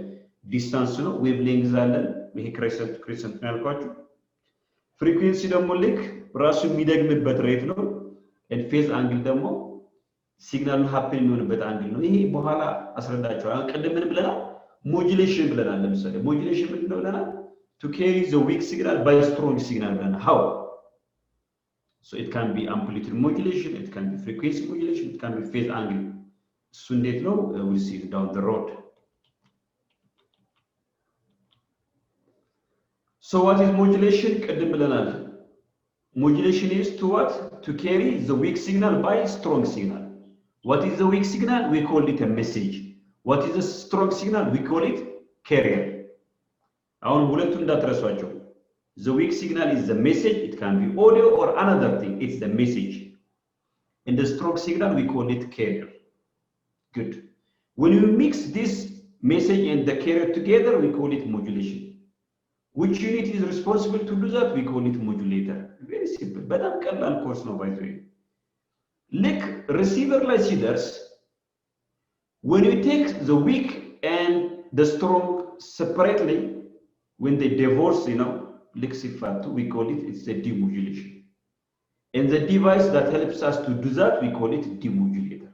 ዲስታንስ ነው። ዌቭሌንግዝ አለን። ይሄ ክሬሰንት ነው ያልኳችሁ። ፍሪኩዌንሲ ደግሞ ልክ ራሱ የሚደግምበት ሬት ነው። and phase አንግል ደግሞ ሲግናሉ ሃፕን የሚሆንበት አንግል ነው። ይሄ በኋላ አስረዳቸዋለሁ። ቅድም ምን ብለናል? ሞጁሌሽን ብለናል። ለምሳሌ ሞጁሌሽን ምንድን ነው ብለናል? to carry the weak signal by strong signal ብለናል። how? So it can be amplitude modulation, it can be frequency modulation, it can be phase angle. So እንዴት ነው? We'll see it down the road. So what is modulation? ቅድም ብለናል። Modulation is to what? To carry the weak signal by strong signal. What is the weak signal? We call it a message. What is the strong signal? We call it carrier. አሁን ሁለቱን እንዳትረሷቸው። The weak signal is the message. It can be audio or another thing. It's the message. And the strong signal, we call it carrier. Good. When you mix this message and the carrier together, we call it modulation. Which unit is responsible to do that? We call it modulator. Very simple. በጣም ቀላል ኮርስ ነው ባይ ዘ ወይ። ልክ ሪሲቨር ላይ ሲደርስ when you take the weak and the strong separately, when they divorce, ልክ ሲፋቱ, we call it, it's a demodulation. And the device that helps us to do that, we call it demodulator.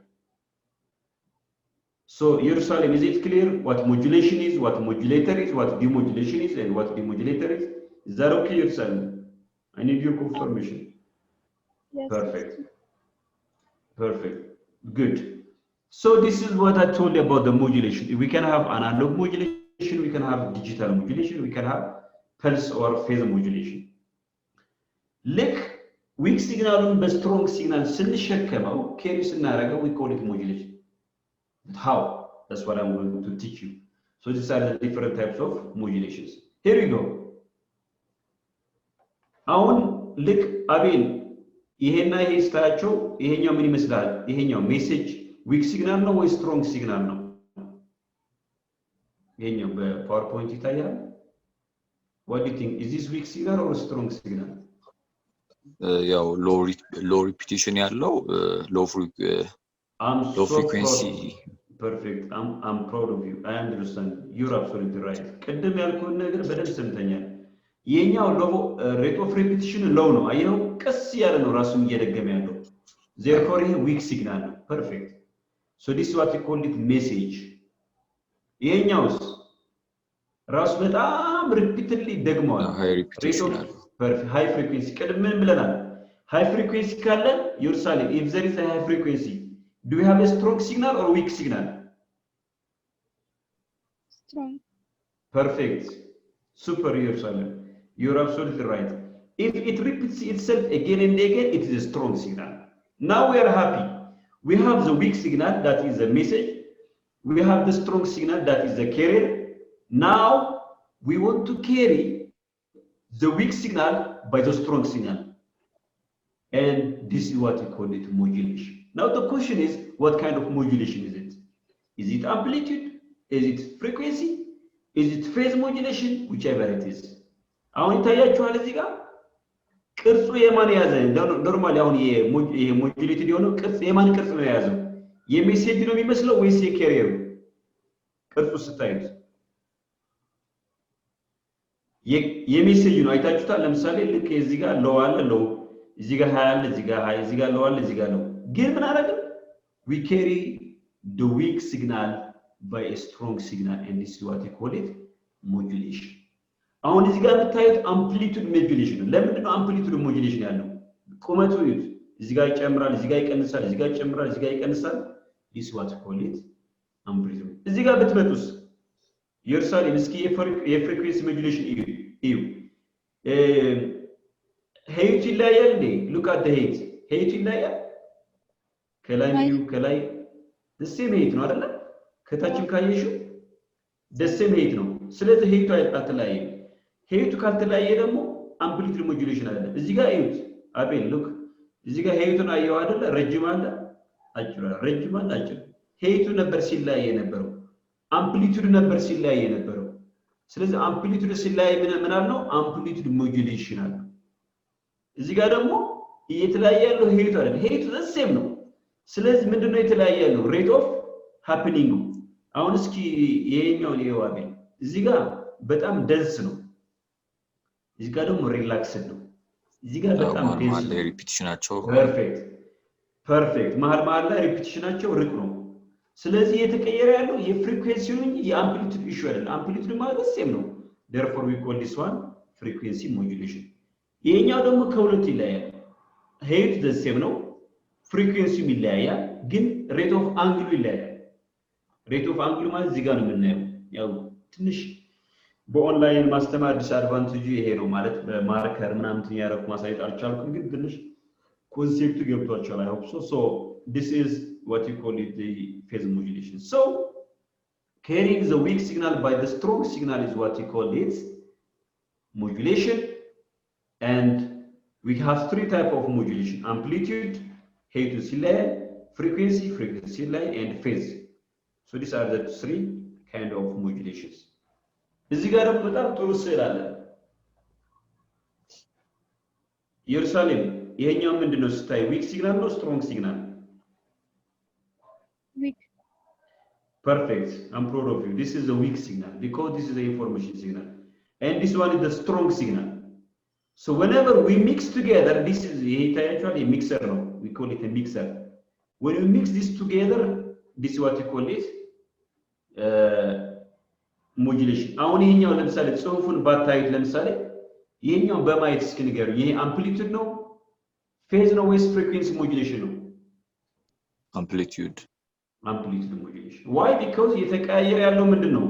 So Jerusalem, is it clear what modulation is, what modulator is, what demodulation is, and what demodulator is? Is that okay, Jerusalem? I need your confirmation. Yes. Perfect. Good. So this is what I told you about the modulation. We can have analog modulation, we can have digital modulation, we can have pulse or phase modulation. Like weak signal and strong signal ስንሸከመው carry ስናደርገው we call it modulation. But how? That's what I'm going to teach you. So these are the different types of modulations. Here we go. አሁን ልክ አቤል ይሄና ይሄ ስታያቸው ይሄኛው ምን ይመስላል? ይሄኛው ሜሴጅ ዊክ ሲግናል ነው ወይ ስትሮንግ ሲግናል ነው? ይሄኛው በፓወርፖይንት ይታያል። What do you think? Is this weak signal or strong signal? ያው ሎ ሪፒቲሽን ያለው ሎ ፍሪኩዌንሲ perfect. I'm proud of you. I understand. You're absolutely right. ቅድም ያልኩህን ነገር በደንብ ሰምተኛል። የኛው rate of repetition low ነው። አየኸው ቀስ ያለ ነው ራሱን እየደገመ ያለው። Therefore ይሄ weak signal ነው። Perfect. So this is what we call it message. ይሄኛውስ ራሱ በጣም repeatedly ደግመዋል። high repetition perfect high frequency ቅድም ምን ብለናል? High frequency ካለ Yerusalem, if there is a high frequency, do we have a strong signal or weak signal? Strong. Perfect. Super, Yerusalem. You're absolutely right. If it repeats itself again and again, it is a strong signal. Now we are happy. We have the weak signal, that is the message. We have the strong signal, that is the carrier. Now we want to carry the weak signal by the strong signal. And this is what we call it modulation. Now the question is, what kind of modulation is it? Is it amplitude? Is it frequency? Is it phase modulation? Whichever it is. አሁን ይታያችኋል እዚህ ጋር ቅርጹ የማን ያዘ? ኖርማሊ አሁን ይሄ ሞጁሌትድ የሆነው ቅርጽ የማን ቅርጽ ነው የያዘው? የሜሴጅ ነው የሚመስለው ወይስ የካሪየሩ? ቅርጹ ስታዩት የሜሴጅ ነው። አይታችሁታል? ለምሳሌ ልክ እዚህ ጋር ሎው አለ ሎው እዚህ ጋር ሃይ አለ እዚህ ጋር ሃይ እዚህ ጋር ሎው አለ እዚህ ጋር ሎው ግን ምን አደረግን we carry the weak signal by a strong signal and this is what we call it modulation አሁን እዚህ ጋር የምታዩት amplitude modulation ነው ለምንድን ነው amplitude modulation ያለው ቁመቱ ይዩት እዚህ ጋር ይጨምራል እዚህ ጋር ይቀንሳል እዚህ ጋር ይጨምራል እዚህ ጋር ይቀንሳል this is what we call it amplitude እዚህ ጋር ብትመጡስ የርሳሌም እስኪ የፍሪኩዌንሲ ሞጁሌሽን እዩ ሄይት ይለያያል እንዴ look at the height ሄይት ይለያያል ከላይ ከላይ the same height ነው አይደል ከታችም ካየሽው the same height ነው ስለዚህ ሄይቱ አትለያይም ሄይቱ ካልተለያየ ደግሞ አምፕሊቱድ ሞጁሌሽን አለ እዚህ ጋር እዩት አቤል look እዚህ ጋር ሄይቱን አየው አይደል ረጅም አለ አጭር ረጅም አለ አጭር ሄይቱ ነበር ሲለያየ ነበረው አምፕሊቱድ ነበር ሲለያየ ነበረው ስለዚህ አምፕሊቱድ ሲለያየ ምን አለው አምፕሊቱድ ሞጁሌሽን አለ እዚህ ጋር ደግሞ እየተለያየ ያለው ሄይቱ አይደል ሄይቱ ዘሴም ነው ስለዚህ ምንድነው የተለያየ ያለው ሬት ኦፍ ሃፕኒንግ አሁን እስኪ ይሄኛው ነው እዚህ ጋር በጣም ደንስ ነው እዚህ ጋር ደግሞ ሪላክስድ ነው እዚህ ጋር በጣም ደንስ ነው ሪፒቲሽናቸው ፐርፌክት መሃል ላይ ሪፒቲሽናቸው ርቅ ነው ስለዚህ የተቀየረ ያለው የፍሪኩዌንሲው እንጂ የአምፕሊቱድ ኢሹ አይደለም አምፕሊቱድ ማለት ሴም ነው therefore we call this one frequency modulation ይሄኛው ደግሞ ከሁለት ይለያያል ሄይት the same ነው ፍሪኩዌንሲው ይለያያል ግን ሬት ኦፍ አንግሉ ይለያያል ሬት ኦፍ አንግሉ ማለት እዚህ ጋር ነው የምናየው ያው ትንሽ በኦንላይን ማስተማር ዲስአድቫንቴጁ ይሄ ነው ማለት በማርከር ምናምን ያረኩ ማሳየት አልቻልኩም ግን ትንሽ ኮንሴፕቱ ገብቷችኋል I hope so this is what you call it the phase modulation so carrying the weak signal by the strong signal is what you call it modulation and we have three type of modulation amplitude height to ሲለያይ frequency ሲለያይ and phase so these are the three kind of modulations እዚህ ጋር ደግሞ በጣም ጥሩ ስዕል አለ ኢየሩሳሌም ይሄኛው ምንድነው ስታይ weak signal ነው strong signal Weak. Perfect. I'm proud of you. This is the weak signal because this is the information signal. And this one is the strong signal. So whenever we mix together, this is actually a mixer. No? We call it a mixer. When we mix this together, this is what we call it modulation. አሁን ይሄኛው ለምሳሌ ጽሁፉን ባታዩት ለምሳሌ ይሄኛው በማየት እስኪ ንገሩ ይሄ አምፕሊቱድ ነው ፌዝ ነው ወይስ ፍሪኩዌንሲ ሞጁሌሽን ነው amplitude modulation why because የተቀያየረ ያለው ምንድነው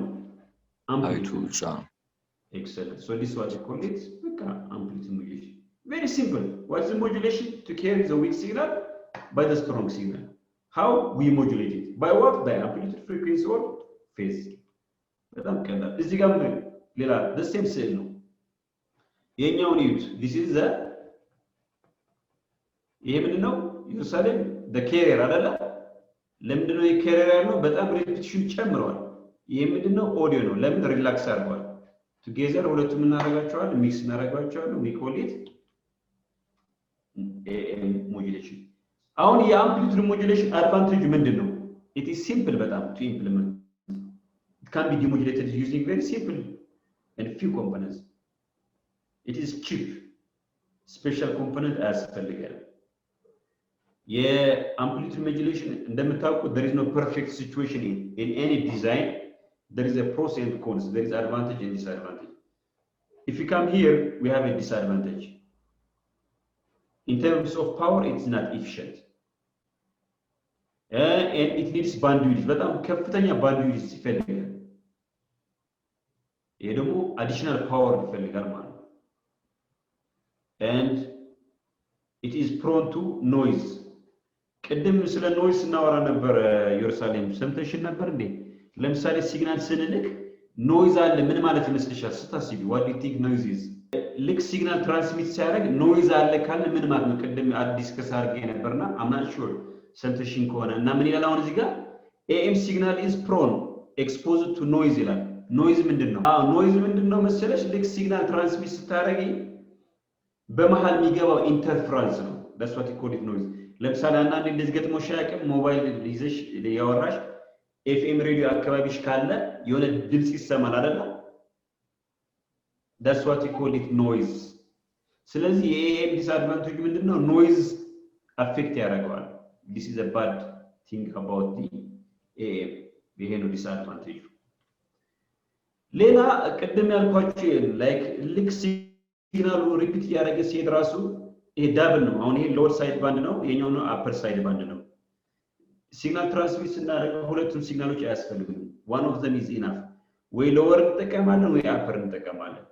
amplitude excellent so this is what you call it amplitude modulation very simple what's the modulation to carry the weak signal by the strong signal how we modulate it by what by amplitude frequency or phase በጣም ቀላል እዚህ ጋር ሌላ the same cell ነው የኛውን ይዩት this is the ይሄ ምንድነው ኢየሩሳሌም the carrier አይደለ ለምንድነው የካሪየር ያለው በጣም ሪፒቲሽን ጨምሯል ይሄ ምንድነው ኦዲዮ ነው ለምን ሪላክስ አድርጓል ቱጌዘር ሁለቱም እናደርጋቸዋል ሚክስ እናደርጋቸዋል we call it modulation አሁን የአምፕሊቱድ ሞጁሌሽን አድቫንቴጅ ምንድነው it is simple but to implement. It can be demodulated using very simple and few components. It is cheap. Special component as ፈልጋል የአምፕሊቱድ ሞጁሌሽን እንደምታውቁት there is no perfect situation in any design. There is a pros and cons. There is advantage and disadvantage. If you come here, we have a disadvantage. In terms of power, it's not efficient. And it needs bandwidth. በጣም ከፍተኛ bandwidth ይፈልጋል። ይሄ ደግሞ additional power ይፈልጋል ማለት ነው። And it is prone to noise. ቅድም ስለ ኖይዝ እናወራ ነበር ኢየሩሳሌም ሰምተሽን ነበር እንዴ? ለምሳሌ ሲግናል ስንልክ ኖይዝ አለ ምን ማለት ይመስልሻል ስታስቢ? what do you think noise is? ልክ ሲግናል ትራንስሚት ሲያደርግ ኖይዝ አለ ካለ ምን ማለት ነው? ቅድም አዲስ ከሳርጌ ነበርና I'm not sure ሰምተሽን ከሆነ እና ምን ይላል አሁን እዚህ ጋር AM signal is prone exposed to noise ይላል። ኖይዝ ምንድነው? ኖይዝ ምንድነው መሰለሽ? ልክ ሲግናል ትራንስሚት ስታደርጊ በመሃል የሚገባው ኢንተርፈረንስ ነው። that's what you call it noise. ለምሳሌ አንዳንድ እንደዚህ ገጥሞሽ ያቅም ሞባይል ይዘሽ ያወራሽ ኤፍኤም ሬዲዮ አካባቢሽ ካለ የሆነ ድምጽ ይሰማል አይደል? that's what you call it noise. ስለዚህ የኤኤም ዲስአድቫንቴጅ ምንድነው? ኖይዝ አፌክት ያደርገዋል። this is a bad thing about the AM. ይሄ ነው ዲስአድቫንቴጁ። ሌላ ቅድም ያልኳችሁ ላይክ ልክ ሲግናሉ ሪፒት ያደረገ ሲሄድ ራሱ ይሄ ዳብል ነው። አሁን ይሄ ሎወር ሳይድ ባንድ ነው፣ ይሄኛው ነው አፐር ሳይድ ባንድ ነው። ሲግናል ትራንስሚት ስናደርግ ሁለቱም ሲግናሎች አያስፈልጉንም። one of them is enough። ወይ ሎወር እንጠቀማለን ወይ አፐር እንጠቀማለን።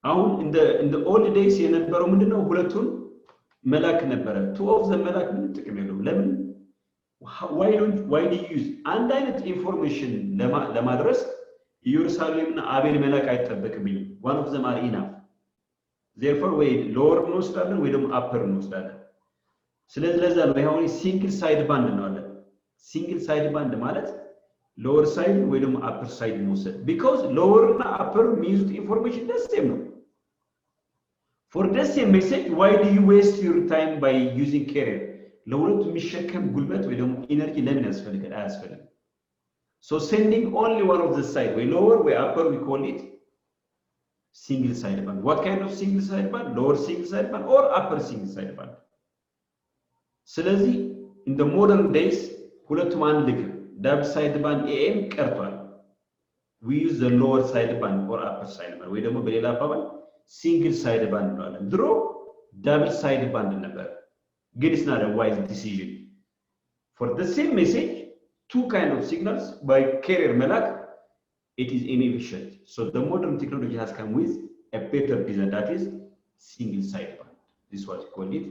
አሁን እንደ ኦልድ ዴይስ የነበረው ምንድነው? ሁለቱን መላክ ነበረ። two of them መላክ ምን ጥቅም የለውም። ለምን why do you use አንድ አይነት ኢንፎርሜሽን ለማድረስ ኢየሩሳሌምና አቤል መላክ አይጠበቅብኝም። one of them are enough. therefore ወይ ሎወር እንወስዳለን ወይ ደግሞ አፐር እንወስዳለን። ስለዚህ ለዛ ነው ይሄው ሲንግል ሳይድ ባንድ ነው አለ። ሲንግል ሳይድ ባንድ ማለት ሎወር ሳይድ ወይ ደግሞ አፐር ሳይድ መውሰድ because ሎወር እና አፐር የሚይዙት ኢንፎርሜሽን the same ነው። for the same message why do you waste your time by using carrier? ለሁለቱ የሚሸከም ጉልበት ወይ ደግሞ ኢነርጂ ለምን ያስፈልጋል? አያስፈልግም። so sending only one of the side ወይ lower ወይ upper we call it single side band. What kind of single side band? Lower single side band or upper single side band? ስለዚህ in the modern days ሁለቱም አንልክም። double side band AM ቀርቷል። we use the lower side band or upper side band ወይ ደግሞ በሌላ አባባል single side band እንላለን። ድሮ double side band ነበር። ግን it's not a wise decision. For the same message two kind of signals by carrier መላክ it is inefficient. So the modern technology has come with a better design that is single side band. This is what you call it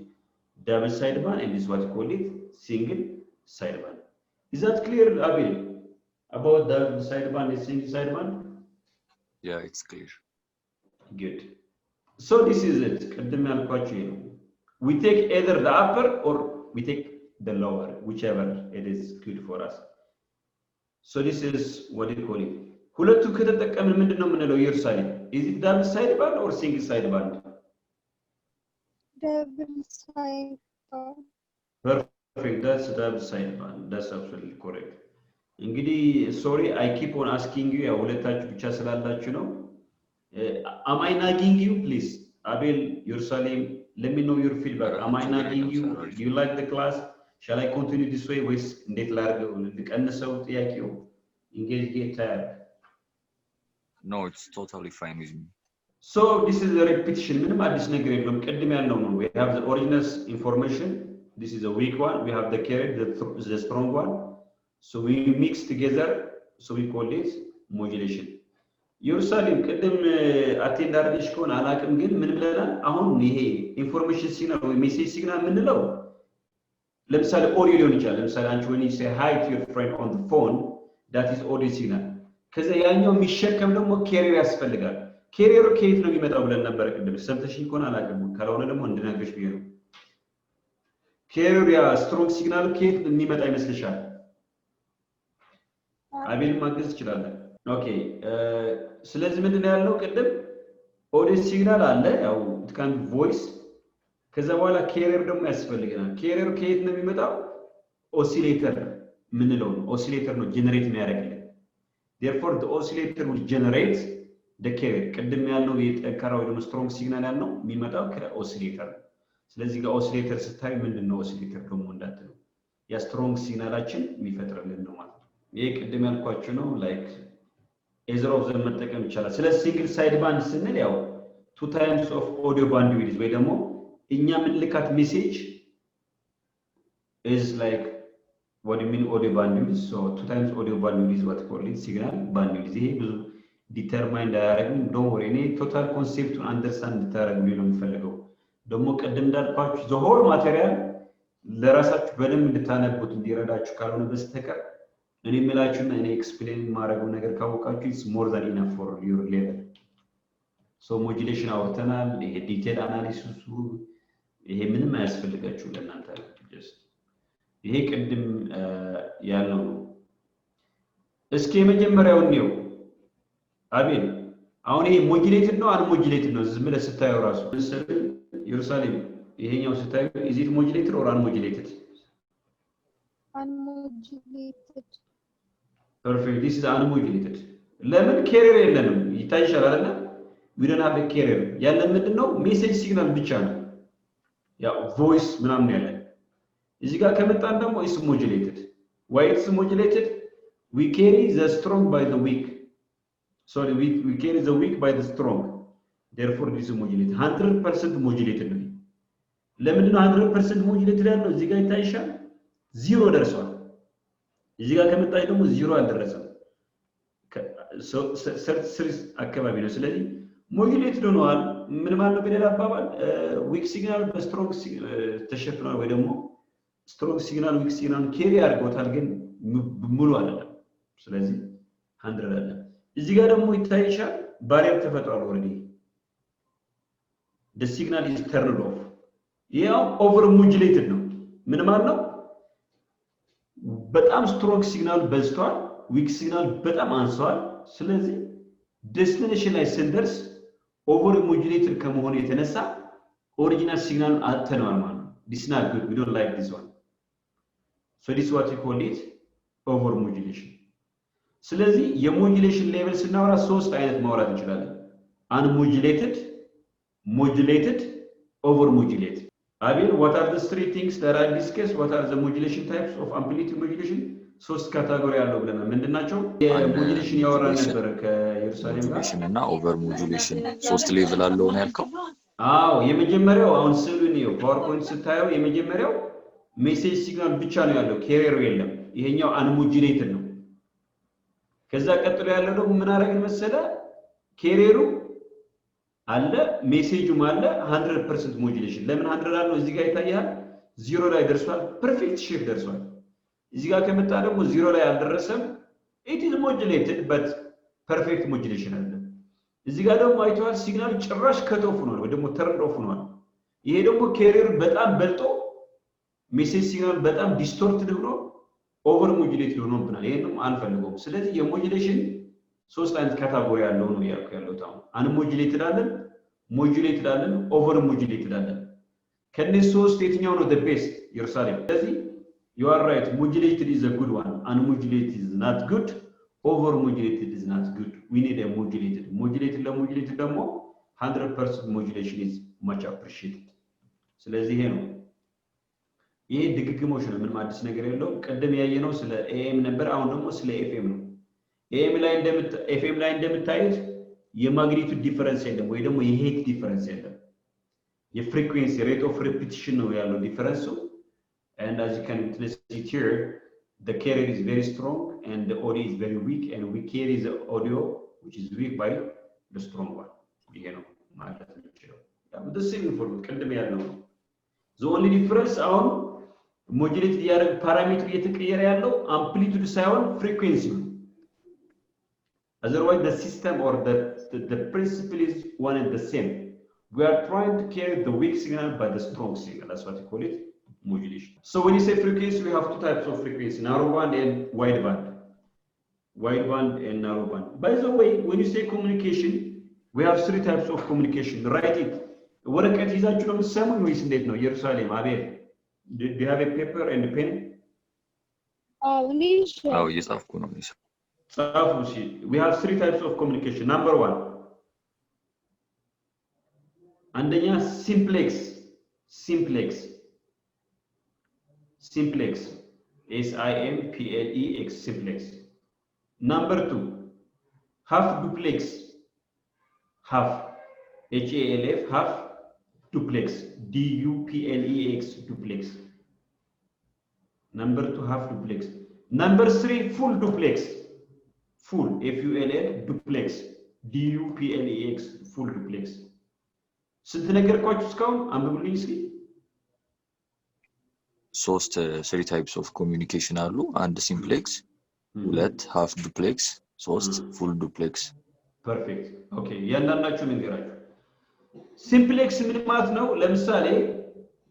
double side band and this is what you call it single side band. Is that clear, Abil, about double side band and single side band? Yeah, it's clear. Good. So this is it. We take either the upper or we take the lower, whichever it is good for us. So this is what you call it. ሁለቱ ከተጠቀምን ምንድነው የምንለው ኢየሩሳሌም? is it double side band or single side band? Double side band. Perfect, that's double side band. That's absolutely correct. እንግዲህ sorry I keep on asking you ያው ሁለታችሁ ብቻ ስላላችሁ ነው. Am I nagging you? Please, Abel, Jerusalem, let me know your feedback. Am I nagging you? Do you like the class? Shall I continue this way? ወይስ እንዴት ላድርገው? ልቀንሰው ጥያቄው? Engage get tired. No, it's totally fine with me. So this is a repetition. ምንም አዲስ ነገር የለም። ቅድም ያልነው ነው. We have the original information. This is a weak one. We have the carrier, the strong one. So we mix together. So we call this modulation. ኢየሩሳሌም ቅድም አቴንድ አድርገሽ ከሆነ አላቅም ግን ምን ብለናል? አሁን ይሄ ኢንፎርሜሽን ሲግናል ወይ ሜሴጅ ሲግናል ምንለው ለምሳሌ ኦዲዮ ሊሆን ይችላል። ለምሳሌ አንቺ when you say hi to your friend on the phone, that is audio signal. ከዛ ያኛው የሚሸከም ደግሞ ኬሪየር ያስፈልጋል። ኬሪየሩ ከየት ነው የሚመጣው ብለን ነበር ቅድም። ሰምተሽኝ ከሆነ አላቅም ካልሆነ ደግሞ እንድነግርሽ ብዬ ነው። ኬሪየር ያ ስትሮንግ ሲግናል ከየት የሚመጣ ይመስልሻል? አቤል ማግዝ ይችላል። ኦኬ ስለዚህ ምንድነው ያለው ቅድም ኦዲዮ ሲግናል አለ ያው it can be voice ከዛ በኋላ ኬሪየር ደግሞ ያስፈልገናል። ኬሪየር ከየት ነው የሚመጣው? ኦሲሌተር ምንለው ነው ኦሲሌተር ነው ጀነሬት የሚያደርግልን therefore the oscillator will generate the carrier ቅድም ያለው የጠንካራ ወይ ደግሞ ስትሮንግ ሲግናል ያለው የሚመጣው ከኦሲሌተር ስለዚህ ጋር ኦሲሌተር ስታይ ምንድነው ኦሲሌተር ደግሞ እንዳትሉ ያ ስትሮንግ ሲግናላችን የሚፈጥርልን ነው ማለት ነው ይሄ ቅድም ያልኳችሁ ነው ላይክ either of them መጠቀም ይቻላል ስለዚህ ሲንግል ሳይድ ባንድ ስንል ያው two times of audio bandwidth ወይ ደግሞ እኛ ምንልካት ሜሴጅ is like what do you mean audio bandwidth so two times audio bandwidth is what called it signal bandwidth ይሄ ብዙ ዲተርማይን እንዳያደርግም don't worry እኔ ቶታል ኮንሴፕቱን አንደርስታንድ እንድታደርጉ ነው የምፈልገው ደግሞ ቀደም እንዳልኳችሁ the whole material ለራሳችሁ በደንብ እንድታነቡት እንዲረዳችሁ ካልሆነ በስተቀር እኔ የምላችሁና እኔ ኤክስፕሌን ማድረገው ነገር ካወቃችሁ it's more than enough for your level so modulation አውርተናል ይሄ ዲቴል አናሊሲሱ ይሄ ምንም አያስፈልጋችሁ ለእናንተ just ይሄ ቅድም ያለው እስኪ የመጀመሪያውን ነው አቤል አሁን ይሄ ሞጁሌትድ ነው አንሞጁሌትድ ነው ዝም ብለህ ስታየው ራሱ ኢየሩሳሌም ይሄኛው ስታየው is it modulated or unmodulated unmodulated perfect this is unmodulated ለምን carrier የለንም ይታይሻል አይደል we don't have a carrier ያለን ምንድነው ሜሴጅ ሲግናል ብቻ ነው ያው ቮይስ ምናምን ያለ እዚህ ጋር ከመጣን ደግሞ is modulated why it's modulated we carry the strong by the weak sorry we carry the weak by the strong therefore this is modulated 100% modulated ነው ለምን ነው 100% modulated ያለው እዚህ ጋር ይታይሻል ዜሮ ደርሷል እዚህ ጋር ከመጣች ደግሞ ዜሮ አልደረሰም ሰርስ አካባቢ ነው ስለዚህ modulated ሆኗል ምን ማለት ነው በሌላ አባባል weak signal በስትሮንግ ተሸፍኗል ወይ ደግሞ ስትሮንግ ሲግናል weak signal ኬሪ አድርጎታል ግን ሙሉ አይደለም ስለዚህ 100 አይደለም እዚህ ጋር ደግሞ ይታይሻል ባሪየር ተፈጥሯል ኦሬዲ the signal is turned off ያው ኦቨር ሞጁሌትድ ነው ምን ማለት ነው በጣም ስትሮንግ ሲግናል በዝቷል weak signal በጣም አንሷል ስለዚህ ዴስቲኔሽን ላይ ስንደርስ ኦቨር ሞጁሌትድ ከመሆኑ የተነሳ ኦሪጂናል ሲግናል አጥተናል ማለት ነው this is not good we don't like this one so this is what we call it over modulation ስለዚህ የሞጁሌሽን ሌቨል ስናወራ ሶስት አይነት ማውራት እንችላለን unmodulated modulated over modulated አቤል what are the three things that are discussed what are the modulation types of amplitude modulation ሶስት ካታጎሪ ያለው ብለናል ምንድናቸው የሞጁሌሽን ያወራን ነበር ከኢየሩሳሌም ጋር modulation እና over modulation ሶስት ሌቭል አለው ነው ያልከው አዎ የመጀመሪያው አሁን ስሉን ነው ፓወርፖይንት ስታየው የመጀመሪያው ሜሴጅ ሲግናል ብቻ ነው ያለው ካሪየር የለም ይሄኛው unmodulated ነው ከዛ ቀጥሎ ያለው ደግሞ ምን አደረግን መሰለ ካሪየሩ አለ ሜሴጁም አለ 100% ሞጁሌሽን ለምን 100 አለው እዚህ ጋር ይታያል 0 ላይ ደርሷል ፐርፌክት ሼፕ ደርሷል እዚህ ጋር ከመጣ ደግሞ 0 ላይ አልደረሰም it is modulated but perfect modulation አለ እዚህ ጋር ደግሞ አይቷል ሲግናል ጭራሽ ከቶፍ ሆኗል ወይ ደግሞ ተርን ኦፍ ሆኗል ይሄ ደግሞ ካሪየር በጣም በልጦ ሜሴጅ ሲግናል በጣም ዲስቶርትድ ሆኖ ኦቨር ሞጁሌትድ ሆኖብናል ይሄንም አንፈልገውም ስለዚህ የሞጁሌሽን ሶስት አይነት ካታጎሪ ያለው ነው ያለው ታው አንሞጁሌትድ አለን ሞጁሌትድ አለን ኦቨር ሞጁሌትድ አለን ከነዚህ ሶስት የትኛው ነው the best ኢየሩሳሌም ስለዚህ you are right modulated is a good one unmodulated is not good over modulated is not good we need a modulated ለሞጁሌትድ ደግሞ 100% modulation is much appreciated ስለዚህ ይሄ ነው ይሄ ድግግሞሽ ነው ምንም አዲስ ነገር የለውም ቀደም ያየነው ስለ AM ነበር አሁን ደግሞ ስለ FM ነው FM ላይ እንደምታዩት የማግኒቱድ ዲፈረንስ የለም ወይ ደግሞ የሄት ዲፈረንስ የለም የፍሪኩዌንሲ ሬት ኦፍ ሪፒቲሽን ነው ያለው ዲፈረንሱ and as you can see here the carrier is very strong and the audio is very weak and we carry the audio which is weak by the strong one ይሄ ነው ማለት ነው the same for ቀደም ያለው the only difference አሁን ሞጁሌት ያደረግ ፓራሜትር እየተቀየረ ያለው አምፕሊቱድ ሳይሆን ፍሪኩዌንሲ ነው otherwise the system or the principle is one and the same we are trying to carry the weak signal by the strong signal that's what we call it modulation so when you say frequency we have two types of frequency narrow band and wide band and narrow band by the way when you say communication we have three types of communication write it ወረቀት ይዛችሁ ነው የምትሰሙኝ ወይስ እንዴት ነው ኢየሩሳሌም አቤል do you have a paper and a pen አዎ እየጻፍኩ ነው። We have three types of communication. Number one, አንደኛ simplex. SIMPLEX, simplex. Number two, half duplex. Half duplex, DUPLEX, duplex. Number two, half duplex. Number three, full duplex. Full, FULL, duplex, DUPLEX, full duplex. ስንት ነገርኳችሁ እስካሁን? አንብቡልኝ እስኪ። three types of communication አሉ። አንድ simplex፣ ሁለት half duplex፣ ሶስት full duplex። ፐርፌክት ኦኬ። ያንዳንዳችሁ ነገራችሁ። ሲምፕሌክስ ምን ማለት ነው? ለምሳሌ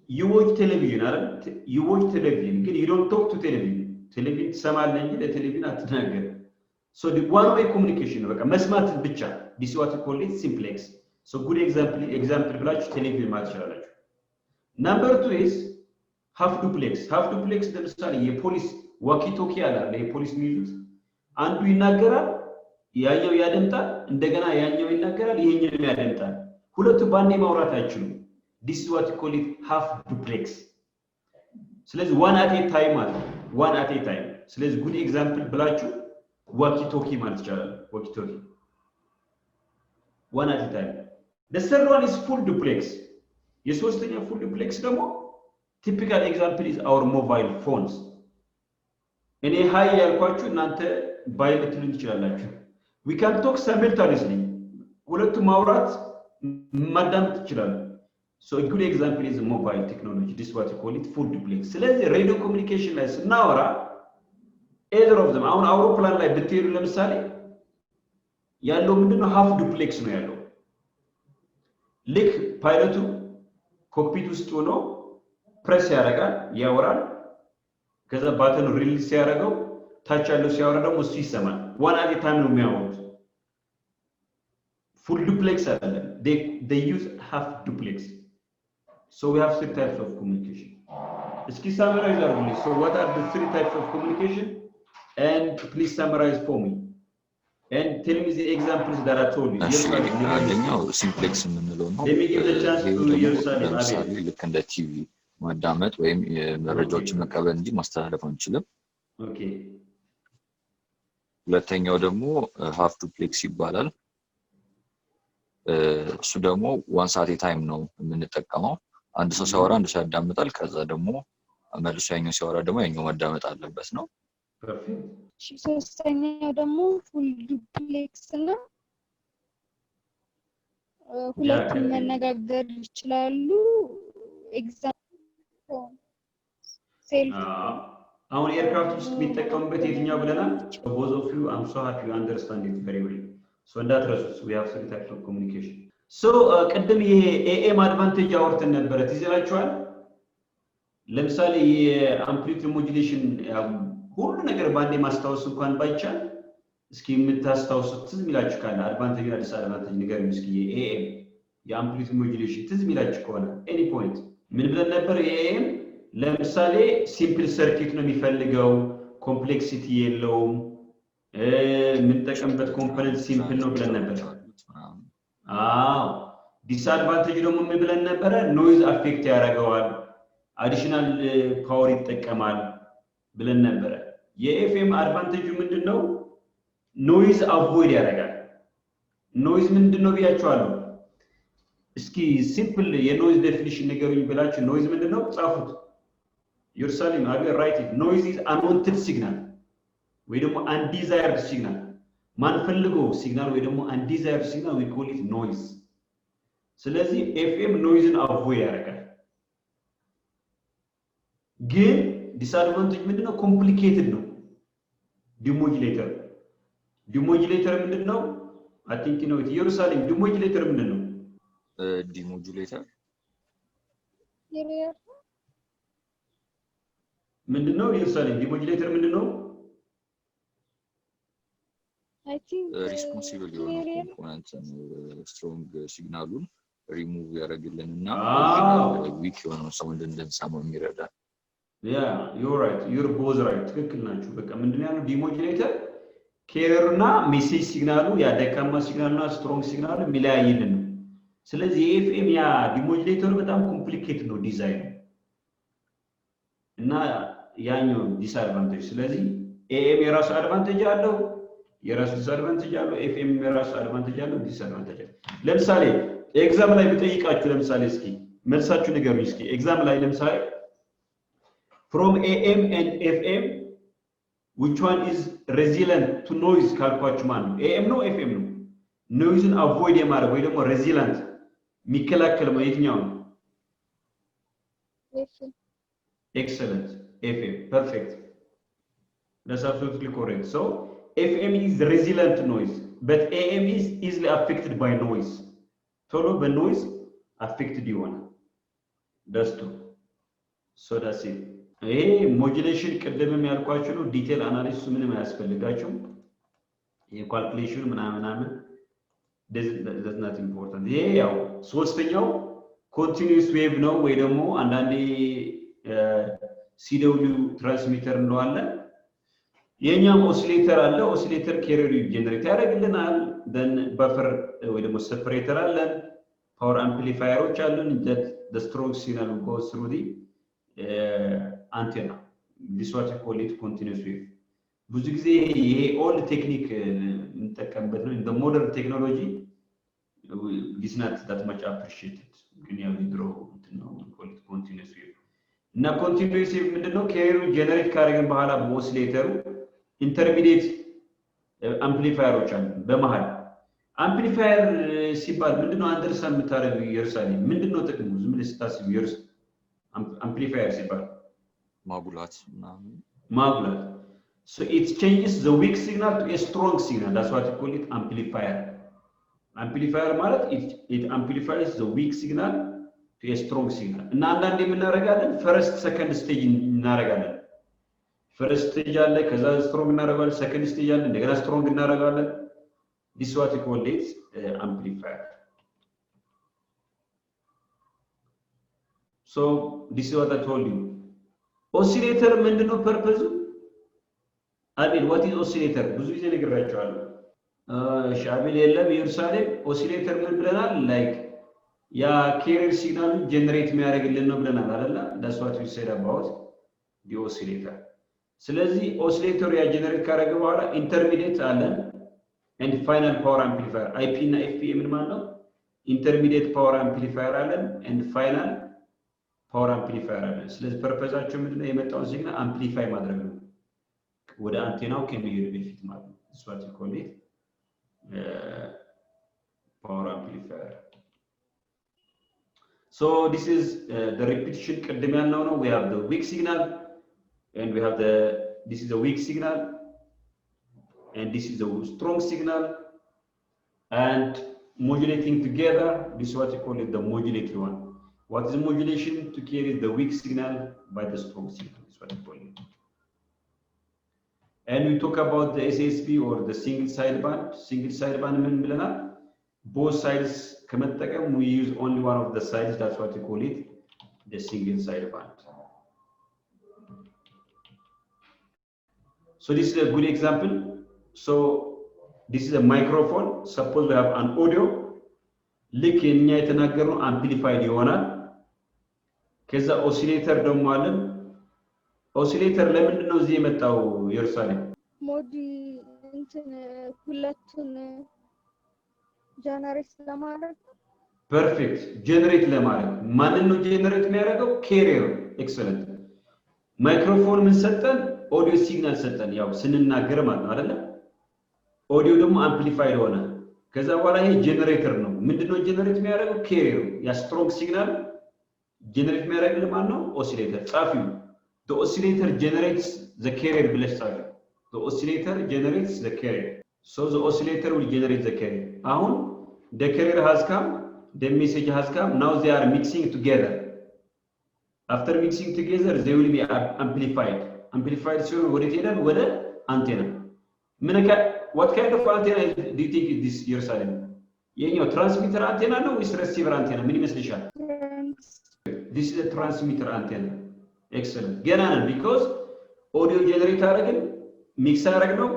you watch television አይደል? you watch television ግን you don't talk to television. ቴሌቪዥን ትሰማለህ እንጂ ለቴሌቪዥን አትናገር። so the one way communication በቃ መስማት ብቻ። this is what we call it simplex. so good example ብላችሁ ቴሌቪዥን ማለት ይችላልላችሁ። number 2 is half duplex. ለምሳሌ የፖሊስ ዋኪ ቶኪ አለ የፖሊስ የሚይዙት አንዱ ይናገራል ያኛው ያደምጣል እንደገና ያኛው ይናገራል ይሄኛው ያደምጣል ሁለቱ ባንዴ ማውራት አይችሉም this is what you call it half duplex ስለዚህ one at a time ማለት one at a time ስለዚህ good example ብላችሁ ዋኪ ቶኪ ማለት ይችላል ዋኪ ቶኪ one at a time the third one is full duplex የሶስተኛ full duplex ደግሞ typical example is our mobile phones እኔ ሃይ ያልኳችሁ እናንተ ባይ ልትሉኝ ትችላላችሁ we can talk simultaneously ሁለቱ ማውራት ማዳመጥ ይችላል so a good example is mobile technology this is what you call it full duplex ስለዚህ radio communication ላይ ስናወራ either of them አሁን አውሮፕላን ላይ ብትሄዱ ለምሳሌ ያለው ምንድነው half duplex ነው ያለው ልክ ፓይለቱ ኮክፒት ውስጥ ሆኖ ፕሬስ ያደርጋል ያወራል ከዛ ባተን ሪሊዝ ያደርገው ታች ያለው ሲያወራ ደግሞ እሱ ይሰማል one at a time ነው የሚያወሩት full duplex አይደለም they use half duplex so we have three types of communication እስኪ summarize አድርጉልኝ so what are the three types of communication and please summarize for me and tell me the examples that I told you አንደኛው simplex የምንለው ነው let me give the chance to Yerusalem ለምሳሌ ልክ እንደ ቲቪ ማዳመጥ ወይም መረጃዎችን መቀበል እንጂ ማስተላለፍ አንችልም ኦኬ ሁለተኛው ደግሞ half duplex ይባላል እሱ ደግሞ one at a time ነው የምንጠቀመው አንድ ሰው ሲያወራ አንድ ሰው ያዳምጣል ከዛ ደግሞ መልሶ ያኛው ሲያወራ ደግሞ ያኛው ማዳመጥ አለበት ነው ፐርፌክት ሶስተኛው ደግሞ full duplex ነው ሁለቱም መነጋገር ይችላሉ ኤግዛምፕል ሴልፍ አሁን ኤርክራፍት ውስጥ የሚጠቀሙበት የትኛው ብለናል both of you I'm so happy you understand it very well so እንዳትረሱት we have three types of communication so ቀደም ይሄ AM advantage አወርተን ነበር ትይዛላችኋል ለምሳሌ የአምፕሊቲዩድ ሞጁሌሽን ሁሉ ነገር ባንዴ ማስታወስ እንኳን ባይቻል እስኪ የምታስታውሱት ትዝ የሚላችሁ ካለ አድቫንቴጅ እና ዲስአድቫንቴጅ ንገሩኝ እስኪ የኤኤም የአምፕሊቲዩድ ሞጁሌሽን ትዝ የሚላችሁ ከሆነ ኤኒ ፖይንት ምን ብለን ነበር የኤኤም ለምሳሌ ሲምፕል ሰርኪት ነው የሚፈልገው ኮምፕሌክሲቲ የለውም የምንጠቀምበት ኮምፖነንት ሲምፕል ነው ብለን ነበር ዲስአድቫንቴጅ ደግሞ ምን ብለን ነበር ኖይዝ አፌክት ያደርገዋል አዲሽናል ፓወር ይጠቀማል ብለን ነበር የኤፍኤም አድቫንቴጁ ምንድነው ኖይዝ አቮይድ ያደርጋል ኖይዝ ምንድነው ብያችኋለሁ እስኪ ሲምፕል የኖይዝ ዴፊኒሽን ንገሩኝ ብላችሁ ኖይዝ ምንድነው ጻፉት Yerusalem have you write it noise is unwanted signal ወይ ደግሞ undesired signal ማንፈልገው ሲግናል ወይ ደግሞ undesired signal we call it noise ስለዚህ ኤፍኤም ኖይዝን አቮይድ ያደርጋል ግን ዲስአድቫንቴጅ ምንድነው ኮምፕሊኬትድ ነው ዲሞጁሌተር ምንድነው I think you know it Yerusalem ዲሞጁሌተር ምንድነው ዲሞጁሌተር ምንድነው Yerusalem ዲሞጁሌተር ምንድነው I think responsible የሆነ ኮምፖነንት ስትሮንግ ሲግናሉን ሪሙቭ ያደርግልንና ዊክ የሆነ ሳውንድ እንድንሰማው የሚረዳ Yeah, you're right. You're both right. ትክክል ናችሁ። በቃ ምንድነው ያለው ዲሞጁሌተር ኬሪየር እና ሜሴጅ ሲግናሉ ያ ደካማ ሲግናል እና ስትሮንግ ሲግናሉ የሚለያይልን ነው። ስለዚህ የኤፍኤም ያ ዲሞጁሌተሩ በጣም ኮምፕሊኬትድ ነው ዲዛይን እና ያኛው ዲስአድቫንቴጅ። ስለዚህ ኤኤም የራሱ አድቫንቴጅ አለው፣ የራሱ ዲስአድቫንቴጅ አለው። ኤፍኤም የራሱ አድቫንቴጅ አለው፣ ዲስአድቫንቴጅ አለው። ለምሳሌ ኤግዛም ላይ ብጠይቃችሁ ለምሳሌ እስኪ መልሳችሁ ንገሩኝ እስኪ ኤግዛም ላይ ለምሳሌ from AM and FM which one is resilient to noise ካልኳችሁ ማለት ነው AM ነው FM ነው ኖይዝን አቮይድ የማድረግ ወይ ደግሞ resilient የሚከላከል ነው የትኛው ነው? FM. Excellent. FM. Perfect. That's absolutely correct. So FM is resilient to noise, but AM is easily affected by noise. ቶሎ በኖይዝ affected ይሆናል። That's true. So that's it. ይሄ ሞጁሌሽን ቅድምም ያልኳችሁ ነው። ዲቴል አናሊሲስ ምንም አያስፈልጋችሁም። የካልኩሌሽን ምናምን that's not important። ይሄ ያው ሶስተኛው ኮንቲኒዩስ ዌቭ ነው ወይ ደግሞ አንዳንዴ ሲደብሊው ትራንስሚተር እንለዋለን። የኛም ኦሲሌተር አለ። ኦሲሌተር ኬሪየር ጀነሬት ያደርግልናል። then በፈር ወይ ደግሞ ሴፐሬተር አለን። ፓወር አምፕሊፋየሮች አሉን that the strong signal goes through the antenna. This what we call it continuous wave. ብዙ ጊዜ ይሄ ኦልድ ቴክኒክ እንጠቀምበት ነው። in the modern technology is not that much appreciated. ግን ያው ድሮ ነው call it continuous wave እና continuous wave ምንድነው? ኬሪየሩ ጀነሬት ካደረገን በኋላ በኦሲሌተሩ ኢንተርሚዲየት አምፕሊፋየሮች አሉ በመሃል። አምፕሊፋየር ሲባል ምንድነው አንደርስታንድ የምታደርጉ ኢየሩሳሌም ምንድነው ጥቅሙ? ዝም ብለህ ስታስብ ኢየሩስ አምፕሊፋየር ሲባል ማጉላት ምናምን ማጉላት so it changes the weak signal to a strong signal. That's what we call it amplifier. Amplifier ማለት it amplifies the weak signal to a strong signal. እና አንዳንዴ የምናደርጋለን ፈርስት ሰከንድ ስቴጅ እናደርጋለን። ፈርስት ስቴጅ አለ፣ ከዛ ስትሮንግ እናደርጋለን፣ ሰከንድ ስቴጅ አለ፣ እንደገና ስትሮንግ እናደርጋለን። this is what we call it amplifier. So this is what I told you. Oscillator ምንድነው ፐርፐዙ? I mean what is oscillator? ብዙ ጊዜ ነግራችኋለሁ። ሻቢል የለም ኢየሩሳሌም ኦሲሌተር ምን ብለናል? ላይክ ያ ኬሪየር ሲግናሉ ጀነሬት የሚያደርግልን ነው ብለናል አይደለ? that's what we said about the oscillator. ስለዚህ ኦሲሌተሩ ያ ጀነሬት ካደረገ በኋላ ኢንተርሚዲየት አለን and final power amplifier IP እና FP ምን ማለት ነው? ኢንተርሚዲየት ፓወር አምፕሊፋየር አለን and final ፓወር አምፕሊፋየር አለን። ስለዚህ ፐርፐዛቸው ምንድነው? የመጣውን ሲግናል አምፕሊፋይ ማድረግ ነው ወደ አንቴናው ከመሄዱ በፊት ማለት ነው። that's what we call it power amplifier. So this is the repetition ቅድም ያልነው ነው። we have the weak signal and we have this is the weak signal and this is the strong signal and modulating together. This is what we call it the modulated one. What is modulation? To carry the weak signal by the strong signal. That's what we call it. And we talk about the SSB or the single sideband. Single sideband ምን ብለናል? Both sides ከመጠቀም we use only one of the sides. That's what we call it the single sideband. So this is a good example. So this is a microphone. Suppose we have an audio. ልክ የኛ የተናገረው አምፕሊፋይድ ይሆናል። ከዛ ኦሲሌተር ደግሞ አለን። ኦሲሌተር ለምንድን ነው እዚህ የመጣው ኢየሩሳሌም? ሞዲ እንትን ሁለቱን ጀነሬት ለማድረግ ፐርፌክት ጀነሬት ለማድረግ ማንን ነው ጀነሬት የሚያደርገው? ኬሪየር። ኤክሰለንት። ማይክሮፎን ምን ሰጠን? ኦዲዮ ሲግናል ሰጠን፣ ያው ስንናገር ማለት ነው አይደለ? ኦዲዮ ደግሞ አምፕሊፋይድ ሆነ። ከዛ በኋላ ይሄ ጀነሬተር ነው። ምንድነው ጀነሬት የሚያደርገው? ኬሪየር። ያ ስትሮንግ ሲግናል ጀነሬት የሚያደርግልን ማለት ነው ኦሲሌተር። ጻፊው the oscillator generates the carrier ብለሽ ጻፊው the oscillator generates the carrier. So the oscillator will generate the carrier. አሁን the carrier has come, the message has come, now they are mixing together. After mixing together they will be amplified. Amplified ሲሆን ወዴት ይሄዳል? ወደ አንቴና። what kind of antenna do you think is this ኢየሩሳሌም? የኛው ትራንስሚተር አንቴና ነው ወይስ ሪሲቨር አንቴና? ምን ይመስልሻል? This is a transmitter antenna. excellent ገና ነን because audio generate አደረግን mix አደረግነው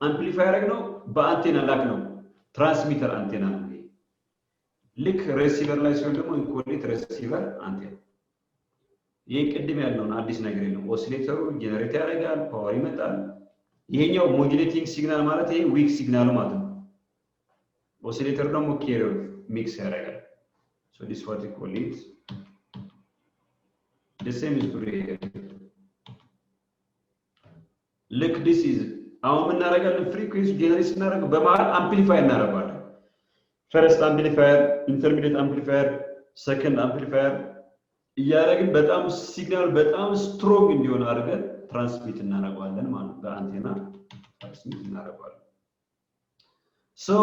amplify አደረግነው በአንቴና ላክ ነው ትራንስሚተር አንቴና ነው ልክ ሪሲቨር ላይ ሲሆን ደግሞ ኢንኮሌት ሪሲቨር አንቴና ይሄ ቅድም ያለውን አዲስ ነገር ነው ኦሲሌተሩ ጀነሬት ያደርጋል ፓወር ይመጣል ይሄኛው ሞጁሌቲንግ ሲግናል ማለት ይሄ ዊክ ሲግናል ማለት ነው ኦሲሌተር ደግሞ ኬሪየር ሚክስ ያደርጋል so this what we call it the same is here look this is አሁን ምን እናደርጋለን ፍሪኩዌንሲ ጀነሬት እናደርግ በመሃል አምፕሊፋይ እናደርጋለን ፈርስት አምፕሊፋየር ኢንተርሚዲየት አምፕሊፋየር ሰከንድ አምፕሊፋየር ያረግን በጣም ሲግናል በጣም ስትሮንግ እንዲሆን አድርገን ትራንስሚት እናደርጋለን ማለት በአንቴና ትራንስሚት እናደርጋለን ሶ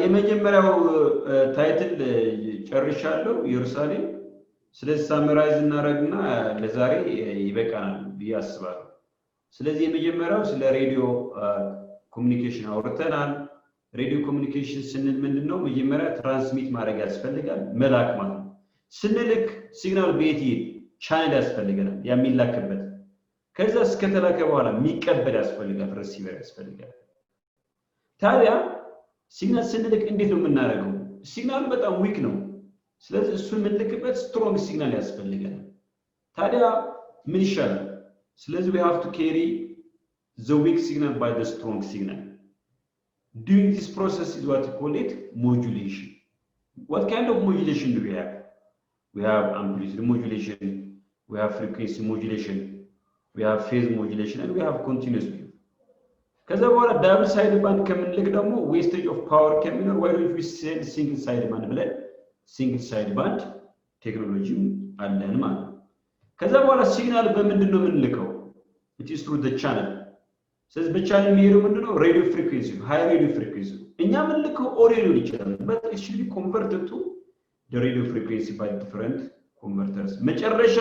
የመጀመሪያው ታይትል ጨርሻለሁ ኢየሩሳሌም ስለዚህ ሳመራይዝ እናደርግና ለዛሬ ይበቃናል ብያስባለሁ ስለዚህ የመጀመሪያው ስለ ሬዲዮ ኮሙኒኬሽን አውርተናል ሬዲዮ ኮሙኒኬሽን ስንል ምንድነው መጀመሪያ ትራንስሚት ማድረግ ያስፈልጋል መላክ ማለት ነው ስንልክ ሲግናል ቤት ቻናል ያስፈልጋል የሚላክበት ከዛ እስከተላከ በኋላ የሚቀበል ያስፈልጋል ሪሲቨር ያስፈልጋል ታዲያ ሲግናል ስንልክ እንዴት ነው የምናደርገው ሲግናል በጣም ዊክ ነው ስለዚህ እሱን የምንልክበት ስትሮንግ ሲግናል ያስፈልጋል ታዲያ ምን ይሻላል ስለዚህ we have to carry the weak signal by the strong signal doing this process is what we call it modulation what kind of modulation do we have amplitude modulation we have frequency modulation we have phase modulation and we have continuous wave ከዛ በኋላ ዳብል ሳይድ ባንድ ከምንልክ ደግሞ wastage of power ከሚኖር why don't we send single side band ብለን single side band ቴክኖሎጂ አለን ማለት ከዛ በኋላ ሲግናል በምንድነው የምንልከው it is through the channel ስለዚህ በቻናል የሚሄደው ምንድነው ሬዲዮ ፍሪኩዌንሲ ሃይ ሬዲዮ ፍሪኩዌንሲ እኛ የምንልከው ኦዲዮ ይችላል but it should be converted to the radio frequency by different converters መጨረሻ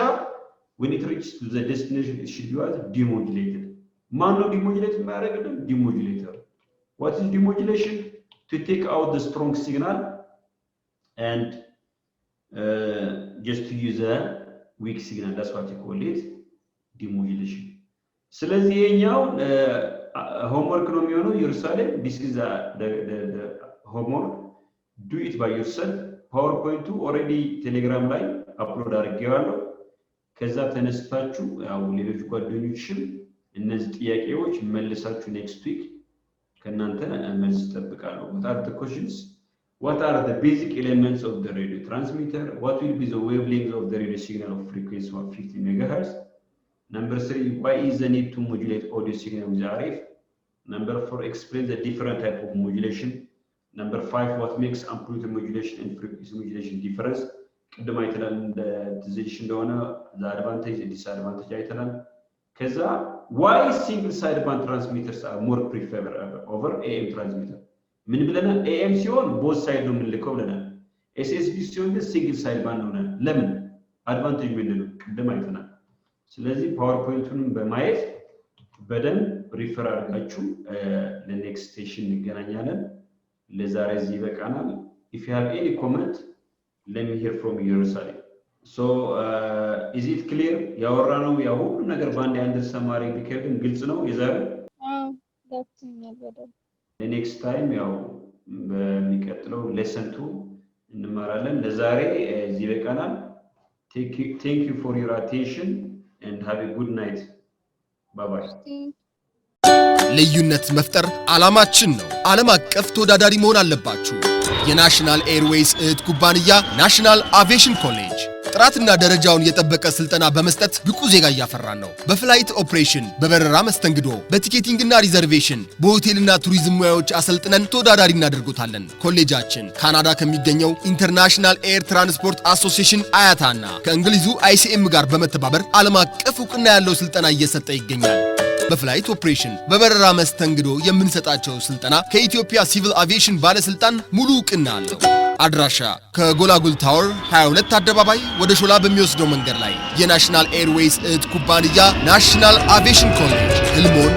when it reaches to the destination it should be demodulated ማነው ዲሞጁሌት የሚያደርግልን ዲሞጁሌተር what is demodulation to take out the strong signal and just to use a weak signal that's what you call it demodulation ስለዚህ የኛው homework ነው የሚሆነው ኢየሩሳሌም this is the homework do it by yourself PowerPoint already Telegram ላይ አፕሎድ አድርጌዋለሁ ከዛ ተነስታችሁ ያው ሌሎች ጓደኞችም እነዚህ ጥያቄዎች መልሳችሁ next week ከናንተ መልስ ተጠብቃለሁ what are the questions what are the basic elements of the radio transmitter what will be the wavelength of the radio signal of frequency of 50 megahertz number 3 why is the need to modulate audio signal with RF number 4 explain the different type of modulation number 5 what makes amplitude modulation and frequency modulation difference ቅድም አይተናል እንደ ዲዚሽን እንደሆነ the advantage and disadvantage አይተናል ከዛ why single side band transmitters are more preferred over AM transmitter ምን ብለናል AM ሲሆን both side ነው የምንልከው ብለናል SSB ሲሆን ግን single side band ነው ለምን advantage ምንድነው ቅድም አይተናል ስለዚህ ፓወርፖይንቱን በማየት በደንብ ሪፈር አድርጋችሁ ለኔክስት ስቴሽን እንገናኛለን ለዛሬ እዚህ በቃናል if you have any comment let me hear from Jerusalem so is it clear ያወራነው ያው ሁሉ ነገር ባንድ አንደርሰማሪ ቢከብን ግልጽ ነው የዛሬ ገብቶኛል በደንብ next time ያው በሚቀጥለው lesson 2 እንማራለን ለዛሬ እዚህ በቃናል thank you for your attention and have a good night bye bye ልዩነት መፍጠር ዓላማችን ነው ዓለም አቀፍ ተወዳዳሪ መሆን አለባችሁ የናሽናል ኤርዌይስ እህት ኩባንያ ናሽናል አቪዬሽን ኮሌጅ ጥራትና ደረጃውን የጠበቀ ስልጠና በመስጠት ብቁ ዜጋ ያፈራን ነው በፍላይት ኦፕሬሽን በበረራ መስተንግዶ በቲኬቲንግና ሪዘርቬሽን በሆቴልና ቱሪዝም ሙያዎች አሰልጥነን ተወዳዳሪ እናደርጉታለን ኮሌጃችን ካናዳ ከሚገኘው ኢንተርናሽናል ኤር ትራንስፖርት አሶሲዬሽን አያታና ከእንግሊዙ ICM ጋር በመተባበር ዓለም አቀፍ ዕውቅና ያለው ስልጠና እየሰጠ ይገኛል በፍላይት ኦፕሬሽን በበረራ መስተንግዶ የምንሰጣቸው ስልጠና ከኢትዮጵያ ሲቪል አቪዬሽን ባለስልጣን ሙሉ ዕውቅና አለው አድራሻ ከጎላጉል ታወር 22 አደባባይ ወደ ሾላ በሚወስደው መንገድ ላይ የናሽናል ኤርዌይስ እህት ኩባንያ ናሽናል አቪዬሽን ኮሌጅ ህልሞን